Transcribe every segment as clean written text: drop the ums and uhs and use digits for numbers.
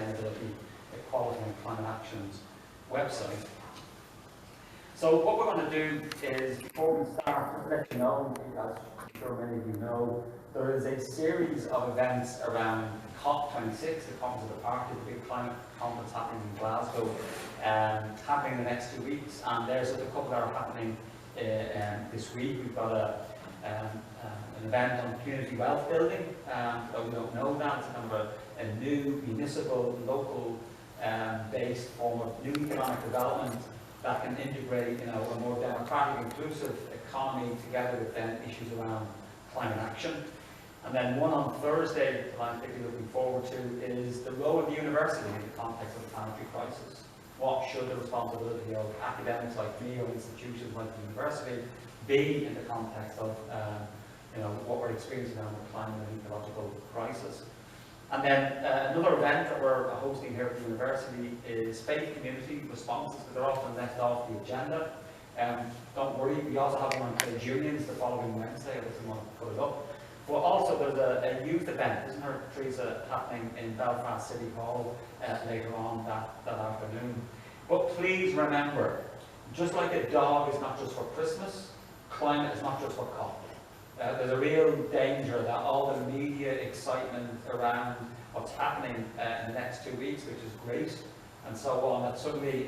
Sustainability, Equality and Climate Action's website. So what we're going to do is, before we start, to let you know, as I'm sure many of you know, there is a series of events around COP26, the Conference of the Parties, the big climate conference happening in Glasgow, happening in the next 2 weeks, and there's a couple that are happening this week. We've got an event on community wealth building. Though we don't know that, it's kind of a new municipal, local based form of new economic development that can integrate, a more democratic, inclusive economy together with then issues around climate action. And then one on Thursday that I'm particularly looking forward to is the role of the university in the context of the planetary crisis. What should the responsibility of academics like me or institutions like the university be in the context of what we're experiencing around the climate and ecological crisis? And then another event that we're hosting here at the university is faith community responses, because they're often left off the agenda. Don't worry, we also have one on trade unions the following Wednesday. I just want to put it up. But also there's a youth event, isn't there, Teresa, happening in Belfast City Hall later on that afternoon. But please remember, just like a dog is not just for Christmas, climate is not just for COP. There's a real danger that all the media excitement around what's happening in the next 2 weeks, which is great, and so on, that suddenly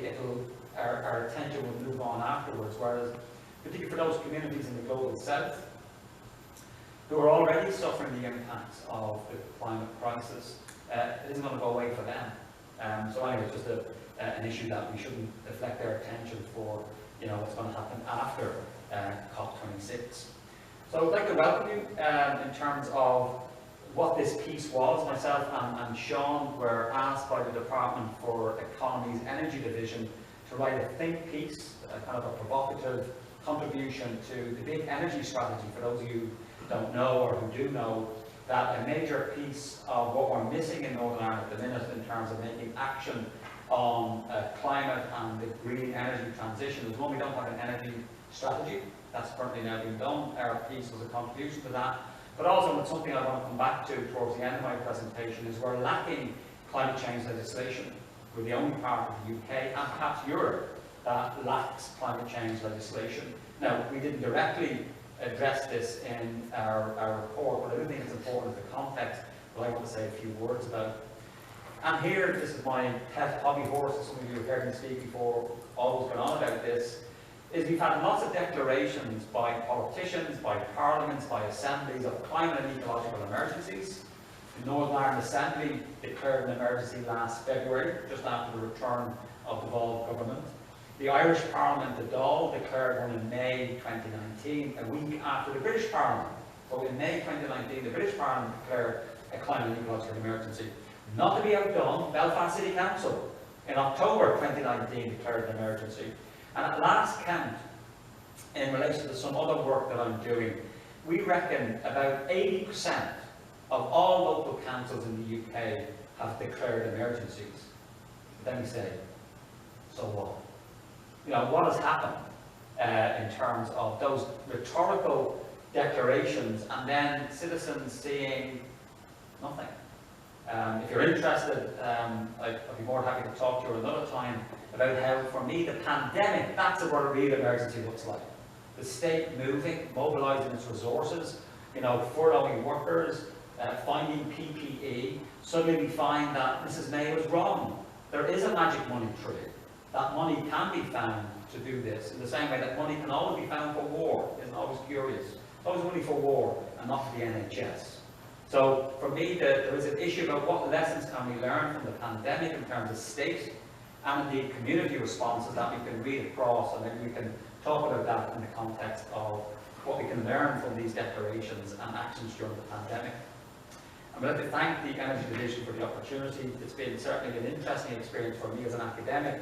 our attention will move on afterwards, whereas particularly for those communities in the global south who are already suffering the impacts of the climate crisis, it isn't going to go away for them. So anyway, it's just an issue that we shouldn't deflect their attention for, what's going to happen after COP26. So I'd like to welcome you in terms of what this piece was. Myself and Sean were asked by the Department for Economy's Energy Division to write a think piece, kind of a provocative contribution to the big energy strategy. For those of you who don't know or who do know, that a major piece of what we're missing in Northern Ireland at the minute in terms of making action on climate and the green energy transition is one, we don't have an energy strategy. That's currently now being done. Our piece was a contribution to that. But also, it's something I want to come back to towards the end of my presentation, is we're lacking climate change legislation. We're the only part of the UK and perhaps Europe that lacks climate change legislation. Now, we didn't directly address this in our report, but I do think it's important as the context that I want to say a few words about. And here, this is my pet hobby horse, as some of you have heard me speak before, always been on about this, is we've had lots of declarations by politicians, by parliaments, by assemblies of climate and ecological emergencies. The Northern Ireland Assembly declared an emergency last February, just after the return of the devolved government. The Irish Parliament, the Dáil, declared one in May 2019, a week after the British Parliament. So in May 2019, the British Parliament declared a climate and ecological emergency. Not to be outdone, Belfast City Council in October 2019 declared an emergency. And at last count, in relation to some other work that I'm doing, we reckon about 80% of all local councils in the UK have declared emergencies. Then we say, so what? What has happened in terms of those rhetorical declarations and then citizens seeing nothing? If you're interested, I'd be more happy to talk to you another time about how, for me, the pandemic, that's what a real emergency looks like. The state moving, mobilising its resources, furloughing workers, finding PPE. Suddenly we find that Mrs. May was wrong. There is a magic money tree. That money can be found to do this, in the same way that money can always be found for war. Isn't always curious? It's always money for war and not for the NHS. So for me, there is an issue about what lessons can we learn from the pandemic in terms of state and indeed community responses that we can read across, and maybe we can talk about that in the context of what we can learn from these declarations and actions during the pandemic. I'm going to thank the Energy Division for the opportunity. It's been certainly an interesting experience for me as an academic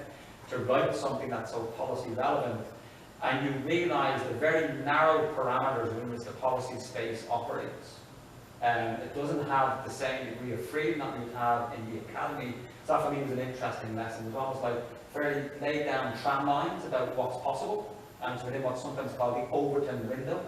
to write something that's so policy relevant, and you realise the very narrow parameters in which the policy space operates. It doesn't have the same degree of freedom that we have in the academy. So that for me was an interesting lesson. It was almost like very laid down tram lines about what's possible, and it's within what's sometimes called the Overton Window.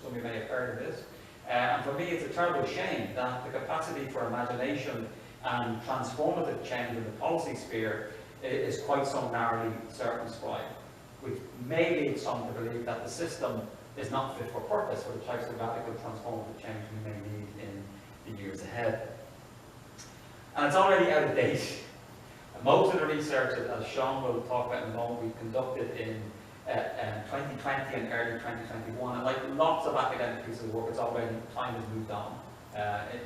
Some of you may have heard of this. And for me, it's a terrible shame that the capacity for imagination and transformative change in the policy sphere is quite so narrowly circumscribed, which may lead some to believe that the system is not fit for purpose for the types of radical transformative change we may need in the years ahead. And it's already out of date. Most of the research, as Sean will talk about in a moment, we conducted in 2020 and early 2021, and like lots of academic pieces of work, it's already, time has moved on.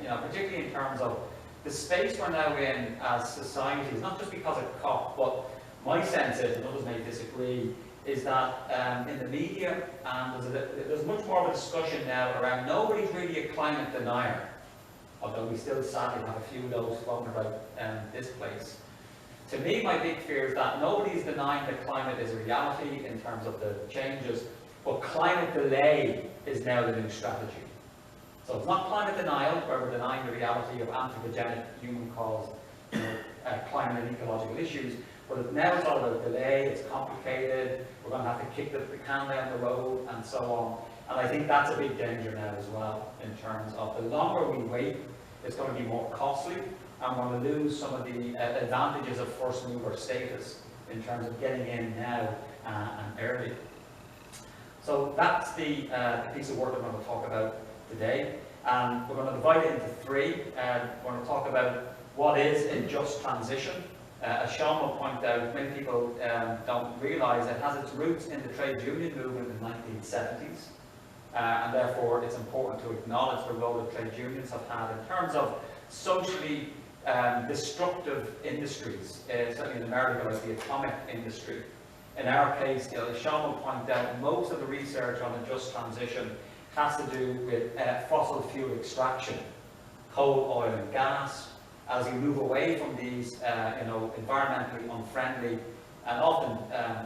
You know, particularly in terms of the space we're now in as societies, not just because of COP, but my sense is, and others may disagree, is that in the media, there's much more of a discussion now around nobody's really a climate denier, although we still sadly have a few of those floating about this place. To me, my big fear is that nobody's denying that climate is a reality in terms of the changes, but climate delay is now the new strategy. So it's not climate denial, where we're denying the reality of anthropogenic, human-caused climate and ecological issues, but now it's all about delay, it's complicated, we're going to have to kick the can down the road, and so on. And I think that's a big danger now as well, in terms of the longer we wait, it's going to be more costly, and we're going to lose some of the advantages of first mover status in terms of getting in now and early. So that's the piece of work I'm going to talk about today. And we're going to divide it into three. We're going to talk about what is a just transition. As Sean will point out, many people don't realise it has its roots in the trade union movement in the 1970s. And therefore it's important to acknowledge the role that trade unions have had in terms of socially destructive industries, certainly in America, like the atomic industry. In our case, as Sean will point out, most of the research on a just transition has to do with fossil fuel extraction, coal, oil and gas. As we move away from these environmentally unfriendly and often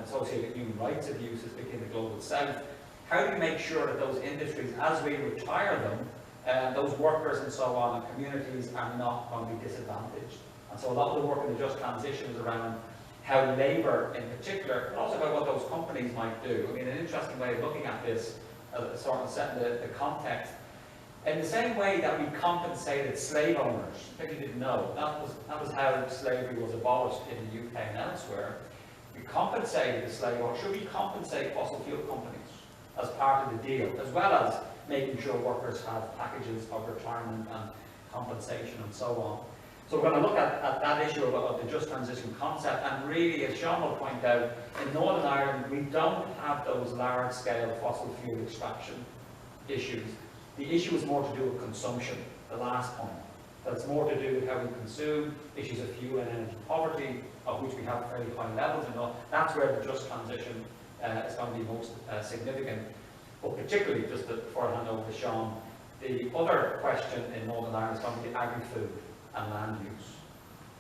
associated with human rights abuses, particularly in the global south, how do we make sure that those industries, as we retire them, those workers and so on and communities are not going to be disadvantaged? And so a lot of the work in the just transition is around how labour in particular, but also about what those companies might do. I mean, an interesting way of looking at this, sort of setting the context, in the same way that we compensated slave owners, if you didn't know, that was how slavery was abolished in the UK and elsewhere. We compensated the slave owners. Should we compensate fossil fuel companies as part of the deal, as well as making sure workers have packages of retirement and compensation and so on? So we're going to look at that issue of the just transition concept, and really, as Sean will point out, in Northern Ireland we don't have those large-scale fossil fuel extraction issues. The issue is more to do with consumption, the last point. That it's more to do with how we consume, issues of fuel and energy poverty, of which we have fairly high levels and all. That's where the just transition is going to be most significant. But particularly, just before I hand over to Sean, the other question in Northern Ireland is going to be agri-food and land use.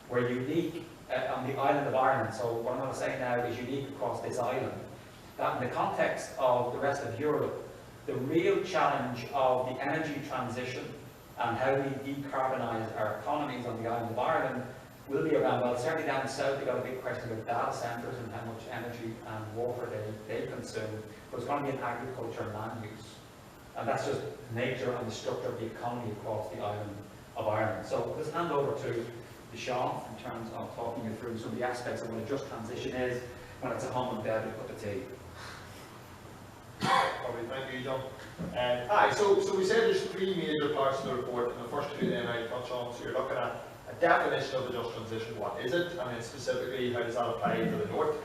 We're unique on the island of Ireland, so what I'm going to say now is unique across this island. That in the context of the rest of Europe, the real challenge of the energy transition and how we decarbonise our economies on the island of Ireland will be around, well, certainly down south we've got a big question about data centres and how much energy and water they consume, but it's going to be in agriculture and land use. And that's just nature and the structure of the economy across the island of Ireland. So let's hand over to Sean in terms of talking you through some of the aspects of what a just transition is when it's a home and bed with a cup of tea. Thank you, John. So we said there's three major parts of the report, and the first two then I touch on. So you're looking at a definition of the just transition, what is it, and then specifically how does that apply to the north.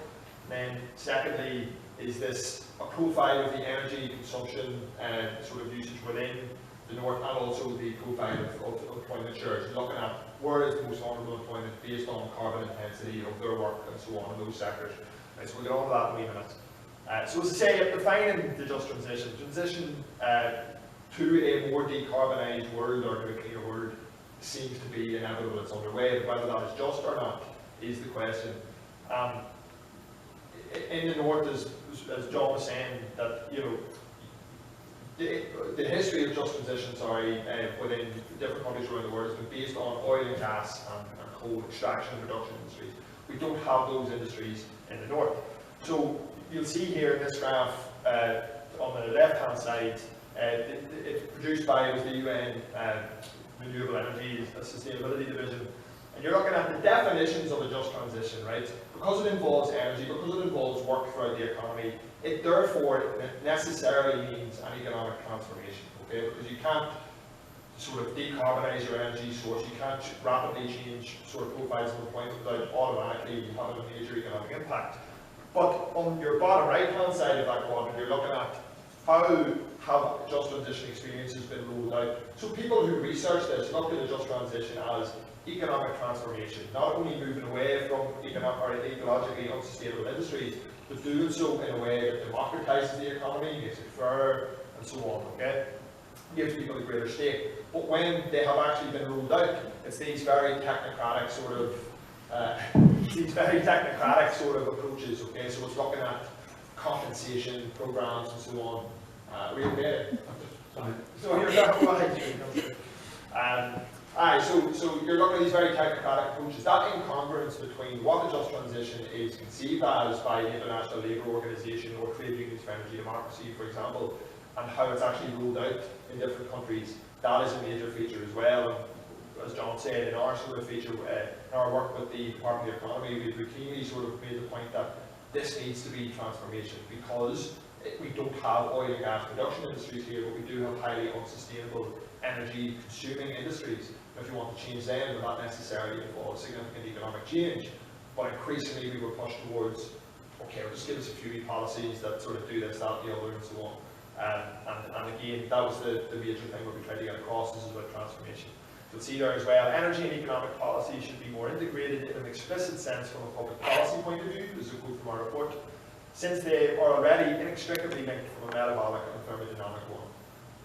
And then secondly, is this a profile of the energy consumption sort of usage within the north, and also the profile of employment shares, looking at where is the most vulnerable employment based on carbon intensity of their work and so on in those sectors. So we'll get on to that in a wee minute. So as I say, defining the just transition to a more decarbonised world or to a cleaner world seems to be inevitable. It's underway, but whether that is just or not is the question. In the north, as John was saying, that the history of just transition, within different countries around the world has been based on oil and gas and coal extraction and production industries. We don't have those industries in the north. So you'll see here in this graph on the left-hand side, it's produced by the UN Renewable Energy Sustainability Division, and you're looking at the definitions of a just transition, right? Because it involves energy, because it involves work throughout the economy, it therefore necessarily means an economic transformation, okay? Because you can't sort of decarbonise your energy source, you can't rapidly change sort of profiles of employment without automatically having a major economic impact. But on your bottom right hand side of that quadrant, you're looking at how have just transition experiences been rolled out. So people who research this look at a just transition as economic transformation, not only moving away from ecologically unsustainable industries, but doing so in a way that democratises the economy, makes it fairer, and so on, okay? Gives people a greater stake. But when they have actually been rolled out, it's these very technocratic sort of approaches, okay? So it's looking at compensation programs and so on. We okay? Sorry. So you're so you're looking at these very technocratic approaches. That incongruence between what the just transition is conceived as by the International Labour Organization or Trade Unions for Energy Democracy, for example, and how it's actually rolled out in different countries, that is a major feature as well. And as John said, in our sort of feature, in our work with the Department of the Economy, we've routinely sort of made the point that this needs to be transformation, because we don't have oil and gas production industries here, but we do have highly unsustainable energy consuming industries. If you want to change them, will not necessarily involve significant economic change, but increasingly we were pushed towards, okay, well, just give us a few policies that sort of do this, that, the other, and so on. And again, that was the major thing that we tried to get across. This is about transformation. You'll see there as well, energy and economic policy should be more integrated in an explicit sense from a public policy point of view. This is a quote from our report, since they are already inextricably linked from a metabolic and thermodynamic one.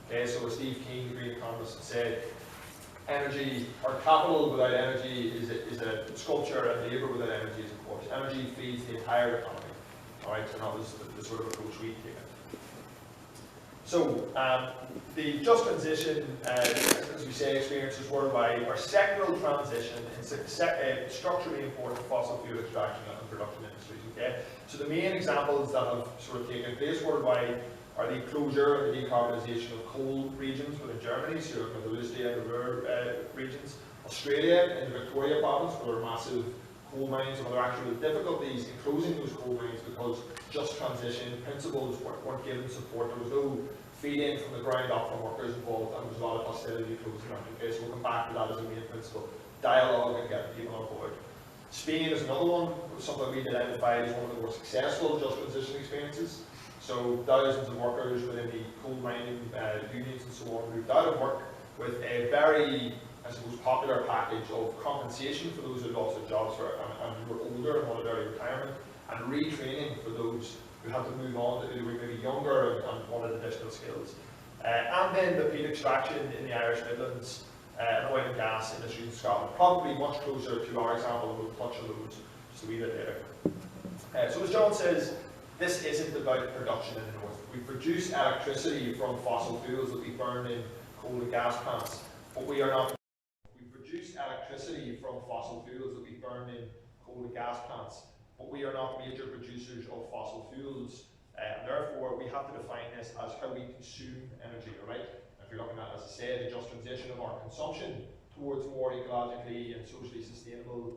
Okay, so as Steve Keen, the Green economist, said, energy, or capital without energy is a sculpture, and labour without energy is a corpse. Energy feeds the entire economy. Alright, so that was the sort of approach we've taken. So, the just transition, as we say, experiences worldwide are sectoral transition in structurally important fossil fuel extraction and production industries. Okay, so the main examples that have sort of taken place worldwide are the closure and the decarbonisation of coal regions within Germany, so the Lucia and Ruhr regions, Australia in the Victoria province, where there are massive coal mines and other actual difficulties in closing those coal mines because just transition principles weren't given support. There was no feed-in from the ground up from workers involved, and there was a lot of hostility closing them. Okay, so we'll come back to that as a main principle. Dialogue and getting people on board. Spain is another one, something we identified as one of the more successful just transition experiences. So thousands of workers within the coal mining unions and so on moved out of work with a very, I suppose, popular package of compensation for those who lost their jobs and who were older and wanted early retirement, and retraining for those who had to move on, who were maybe younger and wanted additional skills. And then the peat extraction in the Irish Midlands, and oil and gas industry in Scotland, probably much closer to our example, and we'll touch on those just a wee bit later. So as John says, this isn't about production in the north. We produce electricity from fossil fuels that we burn in coal and gas plants, but we are not. We produce electricity from fossil fuels that we burn in coal and gas plants, but we are not major producers of fossil fuels, and therefore we have to define this as how we consume energy, all right? If you're looking at, as I said, the just transition of our consumption towards more ecologically and socially sustainable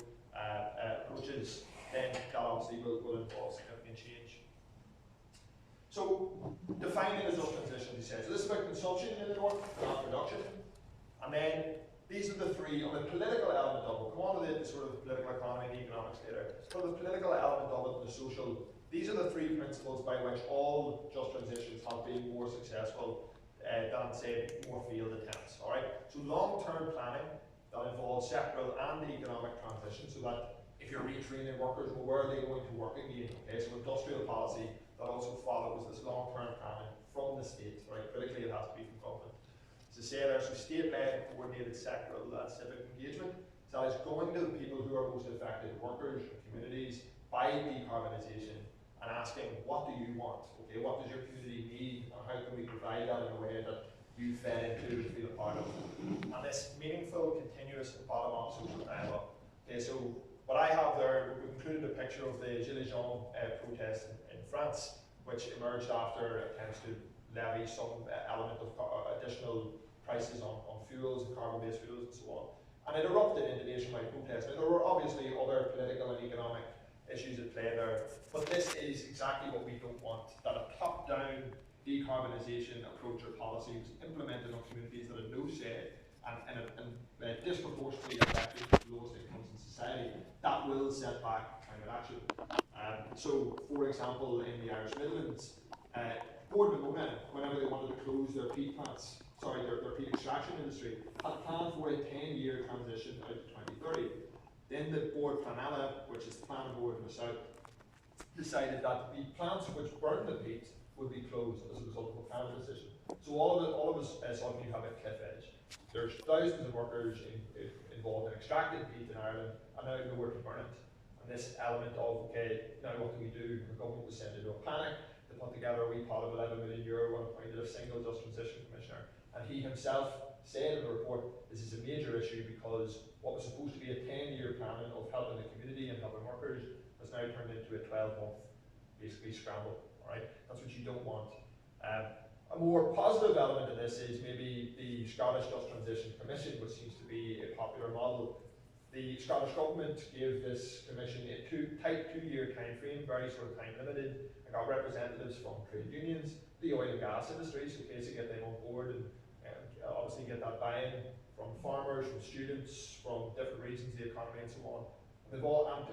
approaches, then that obviously will involve significant change. So, defining the just transition, he says, so this is about consumption in the north, not production. And then these are the three, on the political element of it, we'll come on to the sort of political economy and economics later. For the political element of it and the social, these are the three principles by which all just transitions have been more successful than, say, more failed attempts. All right. So long-term planning that involves sectoral and economic transition, so that if you're retraining workers, well, where are they going to work again? Okay. So industrial policy that also follows this long-term planning from the state. Right. Critically, it has to be from government. As I say, there's some state-led and coordinated sectoral and civic engagement that is going to the people who are most affected, workers and communities, by decarbonisation, and asking, what do you want? Okay, what does your community need, and how can we provide that in a way that you fed into and feel a part of? And this meaningful, continuous, and bottom-up social dialogue. Okay, so what I have there, we've included a picture of the Gilets Jaunes protest in France, which emerged after attempts to levy some element of additional prices on fuels and carbon-based fuels and so on. and it erupted into nationwide protest. Now, there were obviously other political and economic issues at play there, but this is exactly what we don't want, that a top-down decarbonisation approach or policy was implemented on communities that had no say and disproportionately affecting the lowest incomes in society. That will set back climate action. So, for example, in the Irish Midlands, Bord Mona, whenever they wanted to close their peat plants, their peat extraction industry, had planned for a 10-year transition out to 2030. Then the Bord Planella, which is the Plan Board in the south, decided that the plants which burn the peat would be closed as a result of a planning decision. So all of us suddenly you have a cliff edge. There's thousands of workers involved in extracting peat in Ireland, and now nowhere to burn it. And this element of, okay, now what do we do? The government was sent into a panic. They put together a wee pot of €11 million and appointed a single Just Transition Commissioner. And he himself said in the report, this is a major issue because what was supposed to be a 10-year plan of helping the community and helping workers has now turned into a 12-month, basically, scramble. All right, that's what you don't want. A more positive element of this is maybe the Scottish Just Transition Commission, which seems to be a popular model. The Scottish Government gave this commission a tight 2-year time frame, very sort of time limited, and got representatives from trade unions, the oil and gas industry, so basically get them on board and obviously get that buy-in from farmers, from students, from different regions of the economy and so on. And they've all, and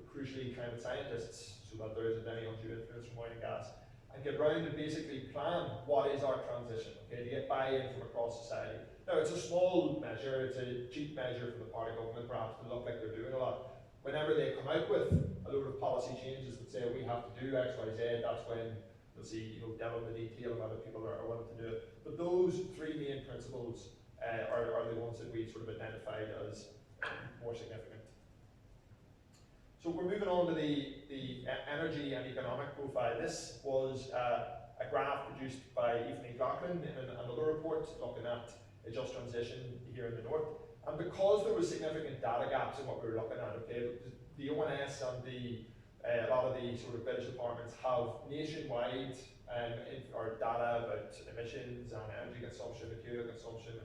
crucially, climate scientists, so that there isn't any undue influence from oil and gas, and get round and basically plan what is our transition, okay, to get buy-in from across society. Now, it's a small measure, it's a cheap measure for the party government, perhaps, to look like they're doing a lot. Whenever they come out with a load of policy changes that say we have to do X, Y, Z, that's when you'll see, devil in the detail of other people are willing to do it. But those three main principles are the ones that we sort of identified as more significant. So we're moving on to the energy and economic profile. This was a graph produced by Ethan Ecological in another report looking at a just transition here in the north. And because there was significant data gaps in what we were looking at, okay, the ONS and a lot of the sort of British departments have nationwide or data about emissions and energy consumption, material consumption,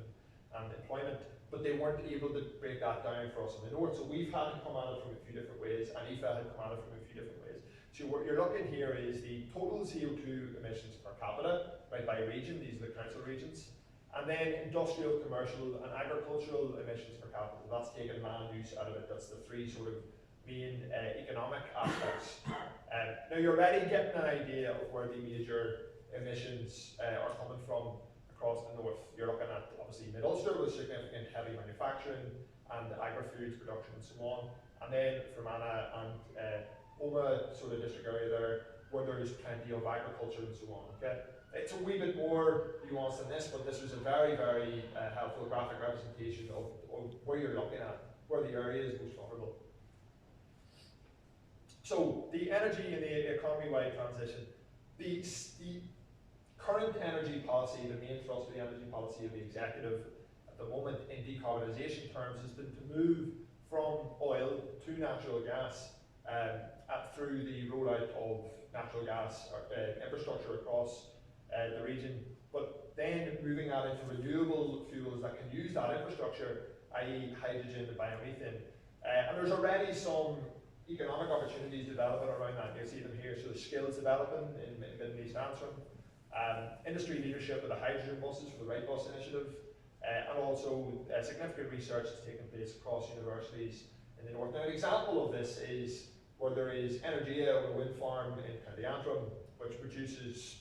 and employment, but they weren't able to break that down for us in the north. So we've had to come at it from a few different ways, and IFA had come at it from a few different ways. So what you're looking here is the total CO2 emissions per capita, right, by region. These are the council regions. And then industrial, commercial, and agricultural emissions per capita. That's taking land use out of it. That's the three sort of main economic aspects. Now you're already getting an idea of where the major emissions are coming from across the north. You're looking at obviously Mid-Ulster with significant heavy manufacturing and agri-foods production and so on. And then Fermanagh and Oma sort of district area there where there's plenty of agriculture and so on. Okay? It's a wee bit more nuanced than this, but this was a very, very helpful graphic representation of where you're looking at, where the area is most vulnerable. So, the energy and the economy-wide transition. The current energy policy, the main thrust of the energy policy of the executive at the moment in decarbonisation terms has been to move from oil to natural gas through the rollout of natural gas infrastructure across the region, but then moving that into renewable fuels that can use that infrastructure, i.e. hydrogen and biomethane. And there's already some economic opportunities developing around that. You see them here. So the skills developing in Mid and East Antrim, industry leadership with the hydrogen buses for the Right Bus initiative, and also significant research that's taking place across universities in the north. Now, an example of this is where there is Energia, a wind farm in County Antrim, which produces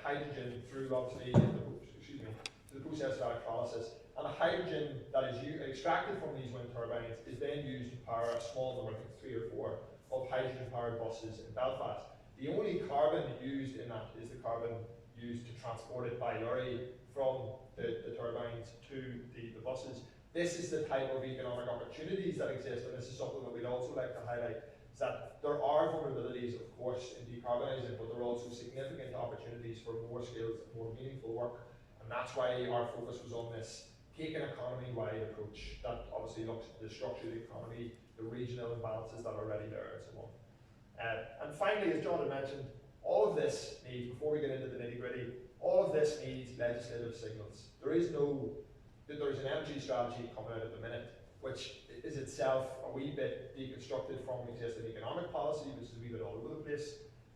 hydrogen through obviously the process of electrolysis. And the hydrogen that is extracted from these wind turbines is then used to power a small number, I think 3 or 4, of hydrogen-powered buses in Belfast. The only carbon used in that is the carbon used to transport it by lorry from the turbines to the buses. This is the type of economic opportunities that exist, and this is something that we'd also like to highlight, is that there are vulnerabilities, of course, in decarbonising, but there are also significant opportunities for more skills and more meaningful work, and that's why our focus was on this take an economy-wide approach that obviously looks at the structure of the economy, the regional imbalances that are already there, and so on. And finally, as John had mentioned, all of this needs, before we get into the nitty-gritty, all of this needs legislative signals. There is no that there's an energy strategy coming out at the minute, which is itself a wee bit deconstructed from existing economic policy, which is a wee bit all over the place.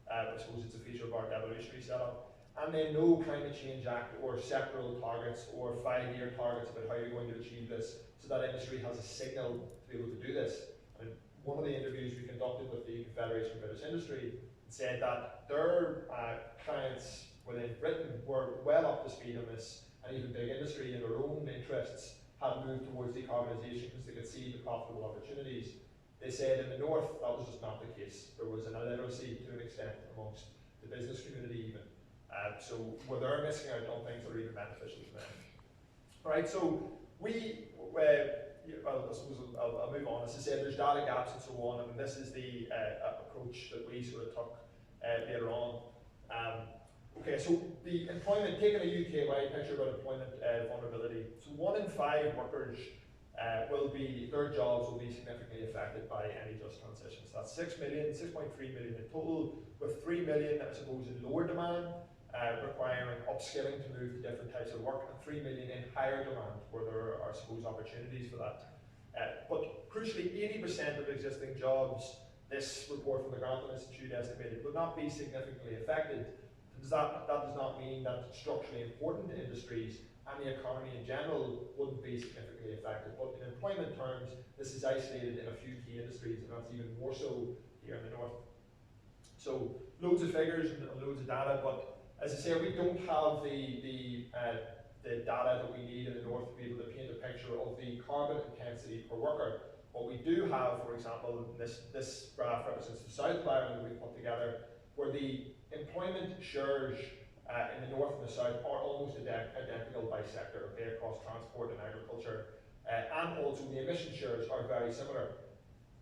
I suppose it's a feature of our devolutionary setup. And then no climate change act or sectoral targets or 5-year targets about how you're going to achieve this, so that industry has a signal to be able to do this. And one of the interviews we conducted with the Confederation of British Industry said that their clients within Britain were well up to speed on this, and even big industry in their own interests had moved towards decarbonisation because they could see the profitable opportunities. They said in the north that was just not the case. There was an illiteracy to an extent amongst the business community even. So where they're missing out on things that are even beneficial to them. All right, so I suppose I'll move on. As I said, there's data gaps and so on, and this is the approach that we sort of took later on. Okay, so the employment, taking a UK-wide picture about employment vulnerability. So 1 in 5 workers their jobs will be significantly affected by any just transition. So that's 6.3 million in total, with 3 million, I suppose, in lower demand, requiring upskilling to move to different types of work, and 3 million in higher demand, where there are, I suppose, opportunities for that. But crucially, 80% of existing jobs, this report from the Grantham Institute estimated, would not be significantly affected. That does not mean that structurally important industries and the economy in general wouldn't be significantly affected. But in employment terms, this is isolated in a few key industries, and that's even more so here in the north. So loads of figures and loads of data, but as I say, we don't have the data that we need in the north to be able to paint a picture of the carbon intensity per worker. What we do have, for example, this graph represents the South Ireland that we put together, where the employment shares in the north and the south are almost identical by sector, okay, across transport and agriculture, and also the emission shares are very similar.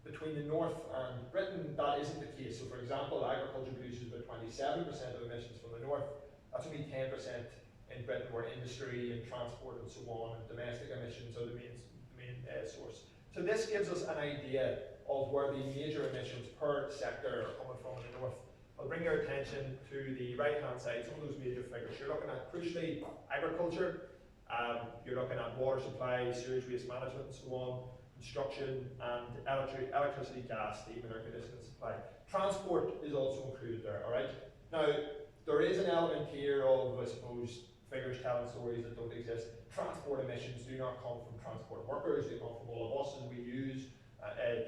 Between the north and Britain, that isn't the case. So for example, agriculture produces about 27% of emissions from the north. That's only 10% in Britain, where industry and transport and so on, and domestic emissions are the main source. So this gives us an idea of where the major emissions per sector are coming from in the north. I'll bring your attention to the right-hand side, some of those major figures. You're looking at, crucially, agriculture, you're looking at water supply, sewage waste management and so on, construction, and electricity, gas, steam and air conditioning supply. Transport is also included there, all right? Now, there is an element here of, I suppose, figures telling stories that don't exist. Transport emissions do not come from transport workers, they come from all of us as we use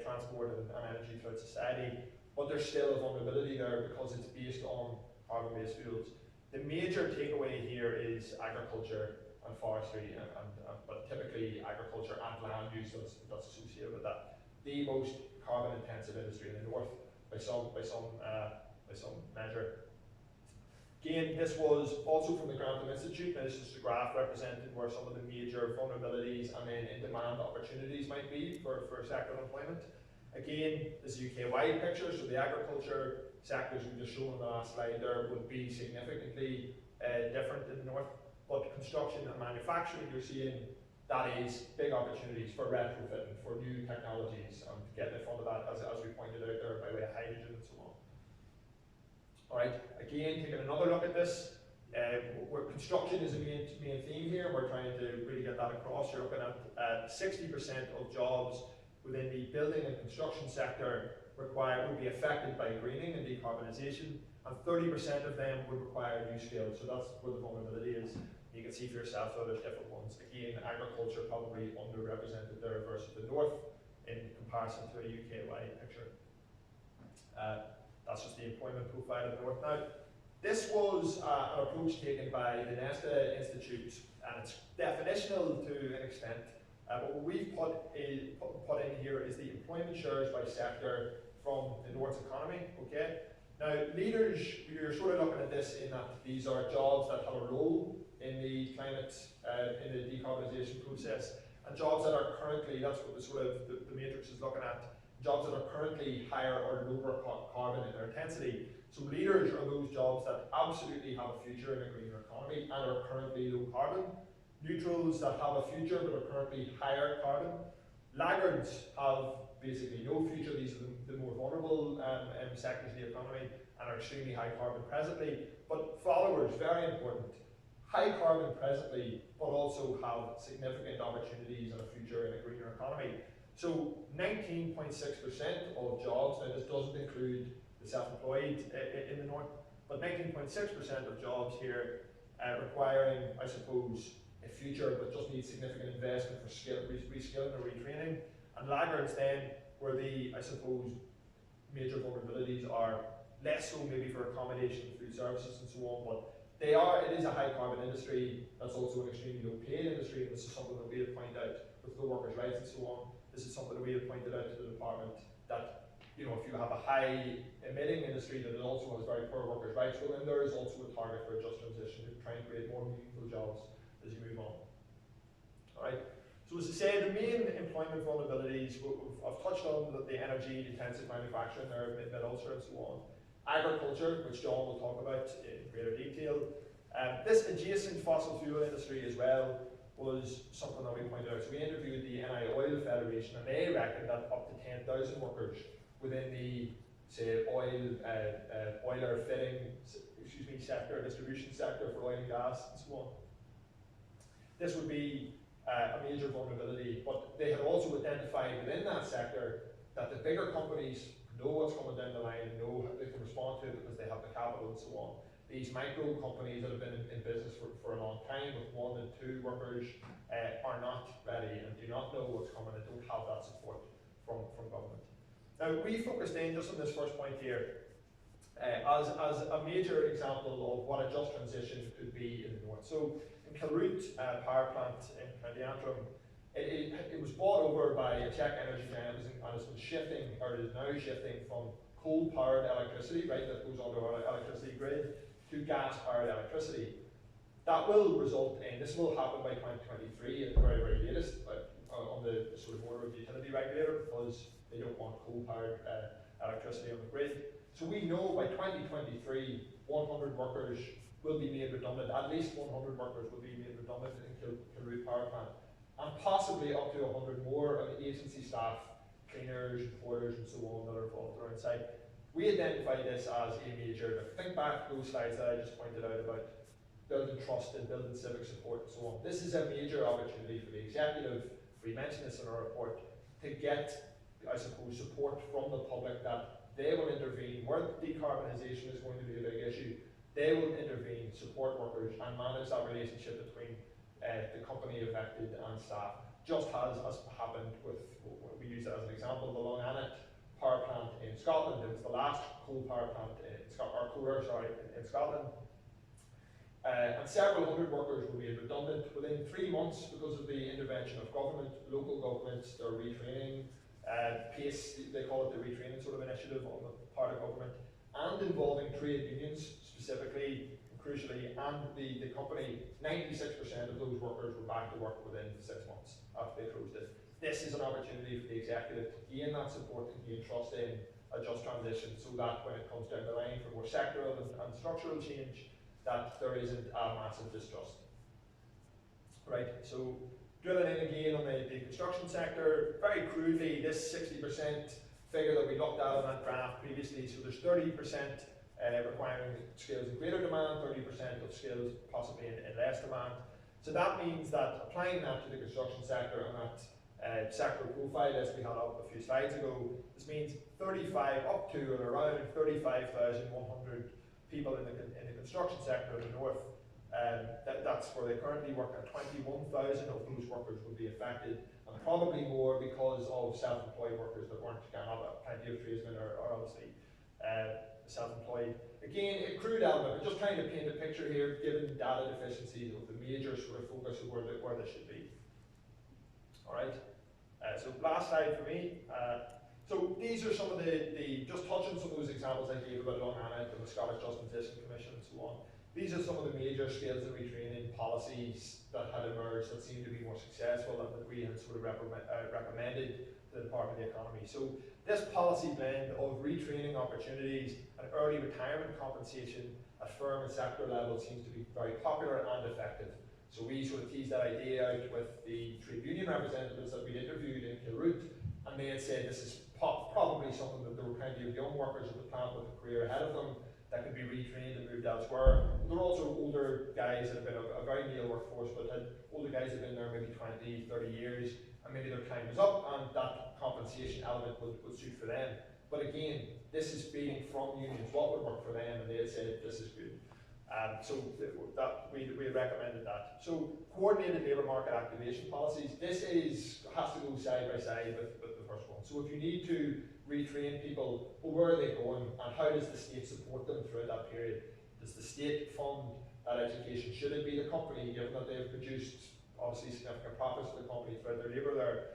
transport and energy throughout society. But there's still a vulnerability there because it's based on carbon-based fuels. The major takeaway here is agriculture and forestry, but typically agriculture and land use that's associated with that. The most carbon-intensive industry in the north by some measure. Again, this was also from the Grantham Institute. Now, this is the graph representing where some of the major vulnerabilities and then in-demand opportunities might be for sectoral employment. Again, this is a UK-wide picture, so the agriculture sectors we just showed on the last slide there would be significantly different in the north. But construction and manufacturing, you're seeing that is big opportunities for retrofitting, for new technologies, and getting in front of that, as we pointed out there, by way of hydrogen and so on. All right, again, taking another look at this, where construction is a main theme here, we're trying to really get that across. You're looking at 60% of jobs within the building and construction sector would be affected by greening and decarbonisation, and 30% of them would require new skills. So that's where the vulnerability is. You can see for yourself that there's different ones. Again, agriculture probably underrepresented there versus the north in comparison to a UK-wide picture. That's just the employment profile of the north. Now, this was an approach taken by the Nesta Institute, and it's definitional to an extent. But what we've put in here is the employment shares by sector from the North's economy, okay? Now, leaders, you're sort of looking at this in that these are jobs that have a role in the climate, in the decarbonisation process, and jobs that are currently, that's what the sort of the matrix is looking at, jobs that are currently higher or lower carbon in their intensity. So leaders are those jobs that absolutely have a future in a greener economy and are currently low carbon. Neutrals that have a future but are currently higher carbon. Laggards have basically no future. These are the more vulnerable sectors of the economy and are extremely high carbon presently. But followers, very important, high carbon presently, but also have significant opportunities in a future in a greener economy. So 19.6% of jobs, now this doesn't include the self-employed in the north, but 19.6% of jobs here requiring, I suppose, a future but just need significant investment for reskilling or retraining. And laggards then, where the, I suppose, major vulnerabilities are less so maybe for accommodation, food services and so on, but it is a high carbon industry, that's also an extremely low paid industry, and this is something that we have pointed out with the workers' rights and so on. This is something that we have pointed out to the department, that if you have a high emitting industry that also has very poor workers' rights, well then there is also a target for a just transition to try and create more meaningful jobs as you move on. Alright, so as I say, the main employment vulnerabilities, I've touched on the energy intensive manufacturing there, mid-Ulster and so on. Agriculture, which John will talk about in greater detail. This adjacent fossil fuel industry as well was something that we pointed out. So we interviewed the NI Oil Federation, and they reckon that up to 10,000 workers within the, say, oiler fitting, sector, distribution sector for oil and gas and so on. This would be a major vulnerability, but they had also identified within that sector that the bigger companies know what's coming down the line and know how they can respond to it because they have the capital and so on. These micro companies that have been in business for a long time with 1 and 2 workers are not ready and do not know what's coming and don't have that support from government. Now we focused in just on this first point here as a major example of what a just transition could be in the north. So in Kilroot power plant in County Antrim, it was bought over by a Czech energy giant and has been shifting, or is now shifting from coal-powered electricity, right, that goes onto our electricity grid, to gas-powered electricity. That will result in, this will happen by 2023 at the very, very latest, on the sort of order of the utility regulator, because they don't want coal-powered electricity on the grid. So we know by 2023, 100 workers will be made redundant, at least 100 workers will be made redundant in Kilroot power plant, and possibly up to 100 more of the agency staff, cleaners, porters and so on that are involved around site. We identify this as a major, think back to those slides that I just pointed out about building trust and building civic support and so on. This is a major opportunity for the executive, we mentioned this in our report, to get, I suppose, support from the public that they will intervene where decarbonisation is going to be a big issue. They will intervene, support workers and manage that relationship between the company affected and staff, just as happened with, we use it as an example, the Long Annet power plant in Scotland. It was the last coal power plant in Scotland. And several hundred workers were made redundant within 3 months because of the intervention of government, local governments, their retraining, PACE, they call it the retraining sort of initiative on the part of government, and involving trade unions specifically, crucially, and the company. 96% of those workers were back to work within 6 months after they closed it. This is an opportunity for the executive to gain that support and gain trust in a just transition, so that when it comes down the line for more sectoral and structural change, that there isn't a massive distrust. Right, so drilling in again on the construction sector, very crudely, this 60% figure that we looked at on that graph previously, so there's 30% requiring skills in greater demand, 30% of skills possibly in less demand. So that means that applying that to the construction sector and that sector profile as we had up a few slides ago, this means 35 up to and around 35,100 people in the construction sector in the north. That's where they currently work, and 21,000 of those workers will be affected, and probably more because of self-employed workers that weren't going to have plenty of tradesmen or obviously self-employed. Again, a crude element, we're just trying to paint a picture here, given data deficiencies of the major sort of focus of where this should be. All right. So last slide for me. So these are some of just touching some of those examples I gave about Long Annet and the Scottish Just Transition Commission and so on. These are some of the major skills and retraining policies that had emerged that seemed to be more successful and that we had sort of recommended to the Department of the Economy. So this policy blend of retraining opportunities and early retirement compensation at firm and sector level seems to be very popular and effective. So we sort of teased that idea out with the trade union representatives that we interviewed in Kilroot, and they had said this is probably something that there were plenty of young workers at the plant with a career ahead of them, that could be retrained and moved elsewhere. There are also older guys that have been a very male workforce, but had older guys that have been there maybe 20, 30 years, and maybe their time is up, and that compensation element would suit for them. But again, this is feeding from unions what would work for them, and they said this is good. So that we recommended that. So coordinated labour market activation policies. This has to go side by side with the first one. So if you need to retrain people, well, where are they going, and how does the state support them throughout that period? Does the state fund that education? Should it be the company, given that they've produced obviously significant profits for the company throughout their labour there?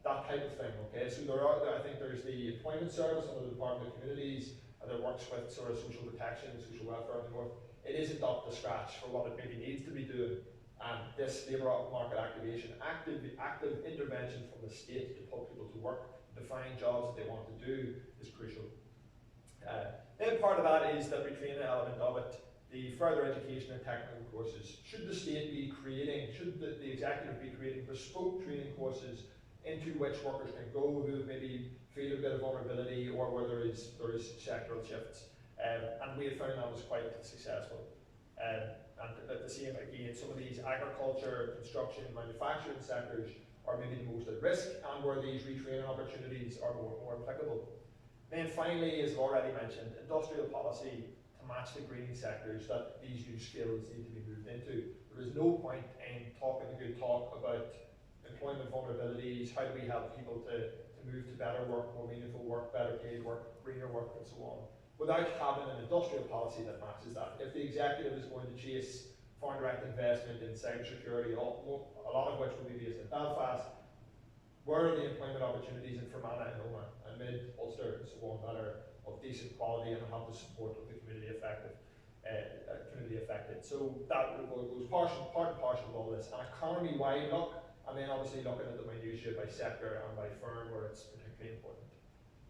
That type of thing. Okay, so I think there's the employment service under the Department of Communities that works with sort of social protection, social welfare in the north. It isn't up to scratch for what it maybe needs to be doing. And this labour market activation, active intervention from the state to put people to work, to find jobs that they want to do, is crucial. Then part of that is the retraining element of it, the further education and technical courses. Should the state be creating, should the executive be creating bespoke training courses into which workers can go who maybe feel a bit of vulnerability or where there is sectoral shifts? And we have found that was quite successful. And at the same, again, some of these agriculture, construction, manufacturing sectors are maybe the most at risk, and where these retraining opportunities are more applicable. Then finally, as I've already mentioned, industrial policy to match the green sectors that these new skills need to be moved into. There is no point in talking a good talk about employment vulnerabilities, how do we help people to move to better work, more meaningful work, better paid work, greener work, and so on, without having an industrial policy that matches that. If the executive is going to chase foreign direct investment in cybersecurity, a lot of which will be based in Belfast, where are the employment opportunities in Fermanagh and Omagh and Mid, Ulster, and so on, that are of decent quality and have the support of the community affected? So that goes part and parcel of all this. An economy-wide look, and then obviously looking at the minutiae by sector and by firm where it's particularly important.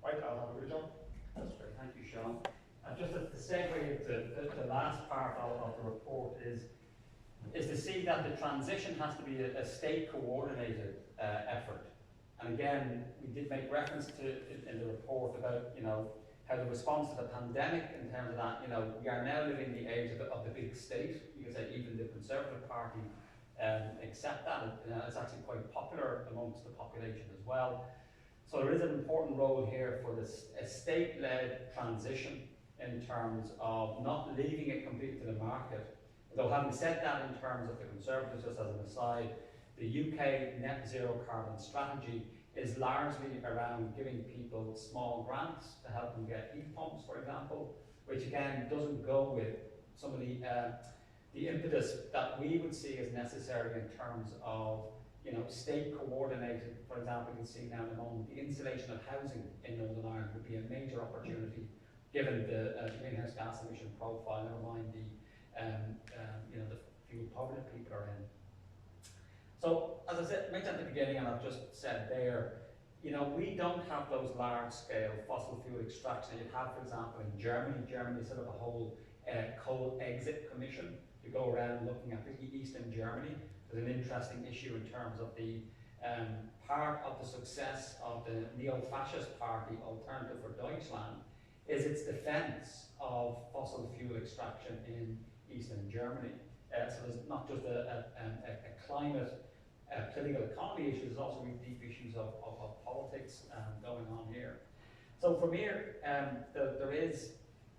Right, I'll hand over to John. That's great, thank you, Sean. Just to segue into the last part of the report is to see that the transition has to be a state-coordinated effort. And again, we did make reference to in the report about how the response to the pandemic in terms of that, we are now living in the age of the big state. You can say even the Conservative Party accept that. It's actually quite popular amongst the population as well. So there is an important role here for this state-led transition in terms of not leaving it completely to the market. Though having said that, in terms of the Conservatives, just as an aside, the UK net zero carbon strategy is largely around giving people small grants to help them get heat pumps, for example, which again doesn't go with some of the impetus that we would see as necessary in terms of state coordinated. For example, you can see now in a moment the installation of housing in Northern Ireland would be a major opportunity given the greenhouse gas emission profile, never mind the fuel poverty people are in. So, as I said, mentioned at the beginning, and I've just said there, we don't have those large-scale fossil fuel extraction. You have, for example, in Germany. Germany set up a whole coal exit commission to go around looking at Eastern Germany. There's an interesting issue in terms of the part of the success of the neo-fascist party, Alternative for Deutschland, is its defense of fossil fuel extraction in Eastern Germany. So there's not just a climate, political economy issue, there's also deep issues of politics going on here. So from here, there is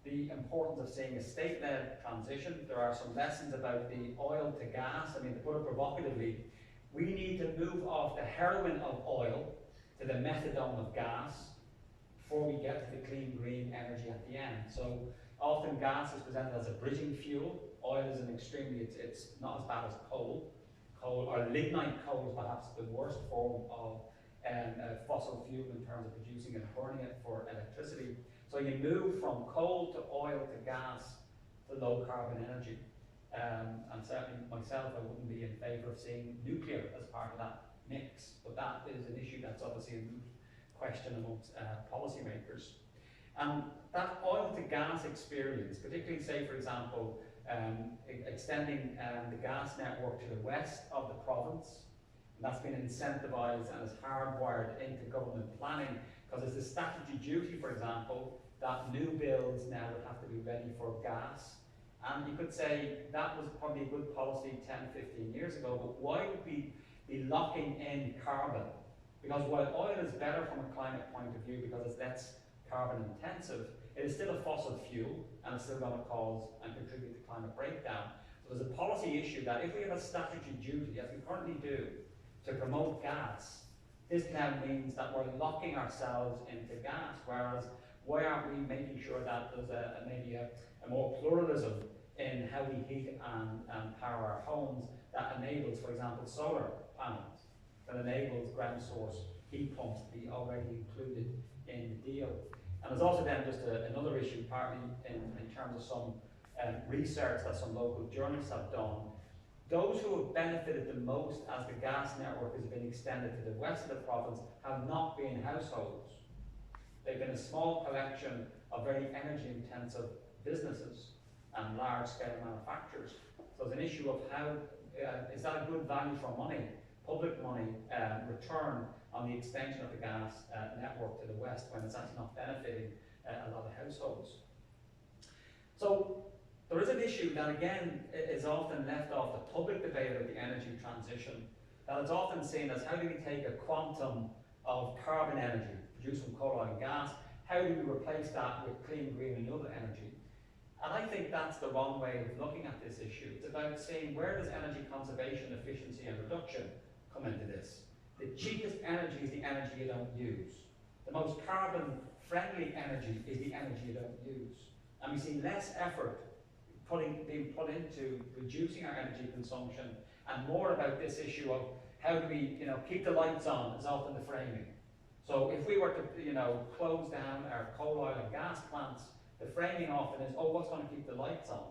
the importance of seeing a state-led transition. There are some lessons about the oil to gas. I mean, to put it provocatively, we need to move off the heroin of oil to the methadone of gas before we get to the clean green energy at the end. So often gas is presented as a bridging fuel. Oil is an extremely, it's not as bad as coal. Or lignite coal is perhaps the worst form of fossil fuel in terms of producing and burning it for electricity. So you move from coal to oil to gas to low carbon energy. And certainly myself, I wouldn't be in favour of seeing nuclear as part of that mix. But that is an issue that's obviously a moot question amongst policymakers. And that oil to gas experience, particularly say for example, extending the gas network to the west of the province, and that's been incentivised and is hardwired into government planning, because it's a statutory duty, for example, that new builds now would have to be ready for gas. And you could say that was probably a good policy 10, 15 years ago, but why would we be locking in carbon? Because while oil is better from a climate point of view because it's less carbon intensive, it is still a fossil fuel and it's still going to cause and contribute to climate breakdown. So there's a policy issue that if we have a statutory duty, as we currently do, to promote gas, this now means that we're locking ourselves into gas, whereas why aren't we making sure that there's maybe a more pluralism in how we heat and power our homes that enables, for example, solar panels, that enables ground source heat pumps to be already included in the deal. And there's also then just another issue, partly in terms of some research that some local journalists have done. Those who have benefited the most as the gas network has been extended to the west of the province have not been households. They've been a small collection of very energy intensive businesses and large scale manufacturers. So there's an issue of how, is that a good value for money, public money, return on the extension of the gas network to the west when it's actually not benefiting a lot of households. So there is an issue that again is often left off the public debate about the energy transition, that it's often seen as how do we take a quantum of carbon energy produced from coal, oil and gas, how do we replace that with clean, green and renewable energy? And I think that's the wrong way of looking at this issue. It's about saying where does energy conservation, efficiency and reduction come into this? The cheapest energy is the energy you don't use. The most carbon friendly energy is the energy you don't use. And we see less effort being put into reducing our energy consumption and more about this issue of how do we keep the lights on is often the framing. So if we were to close down our coal, oil and gas plants, the framing often is, oh, what's going to keep the lights on?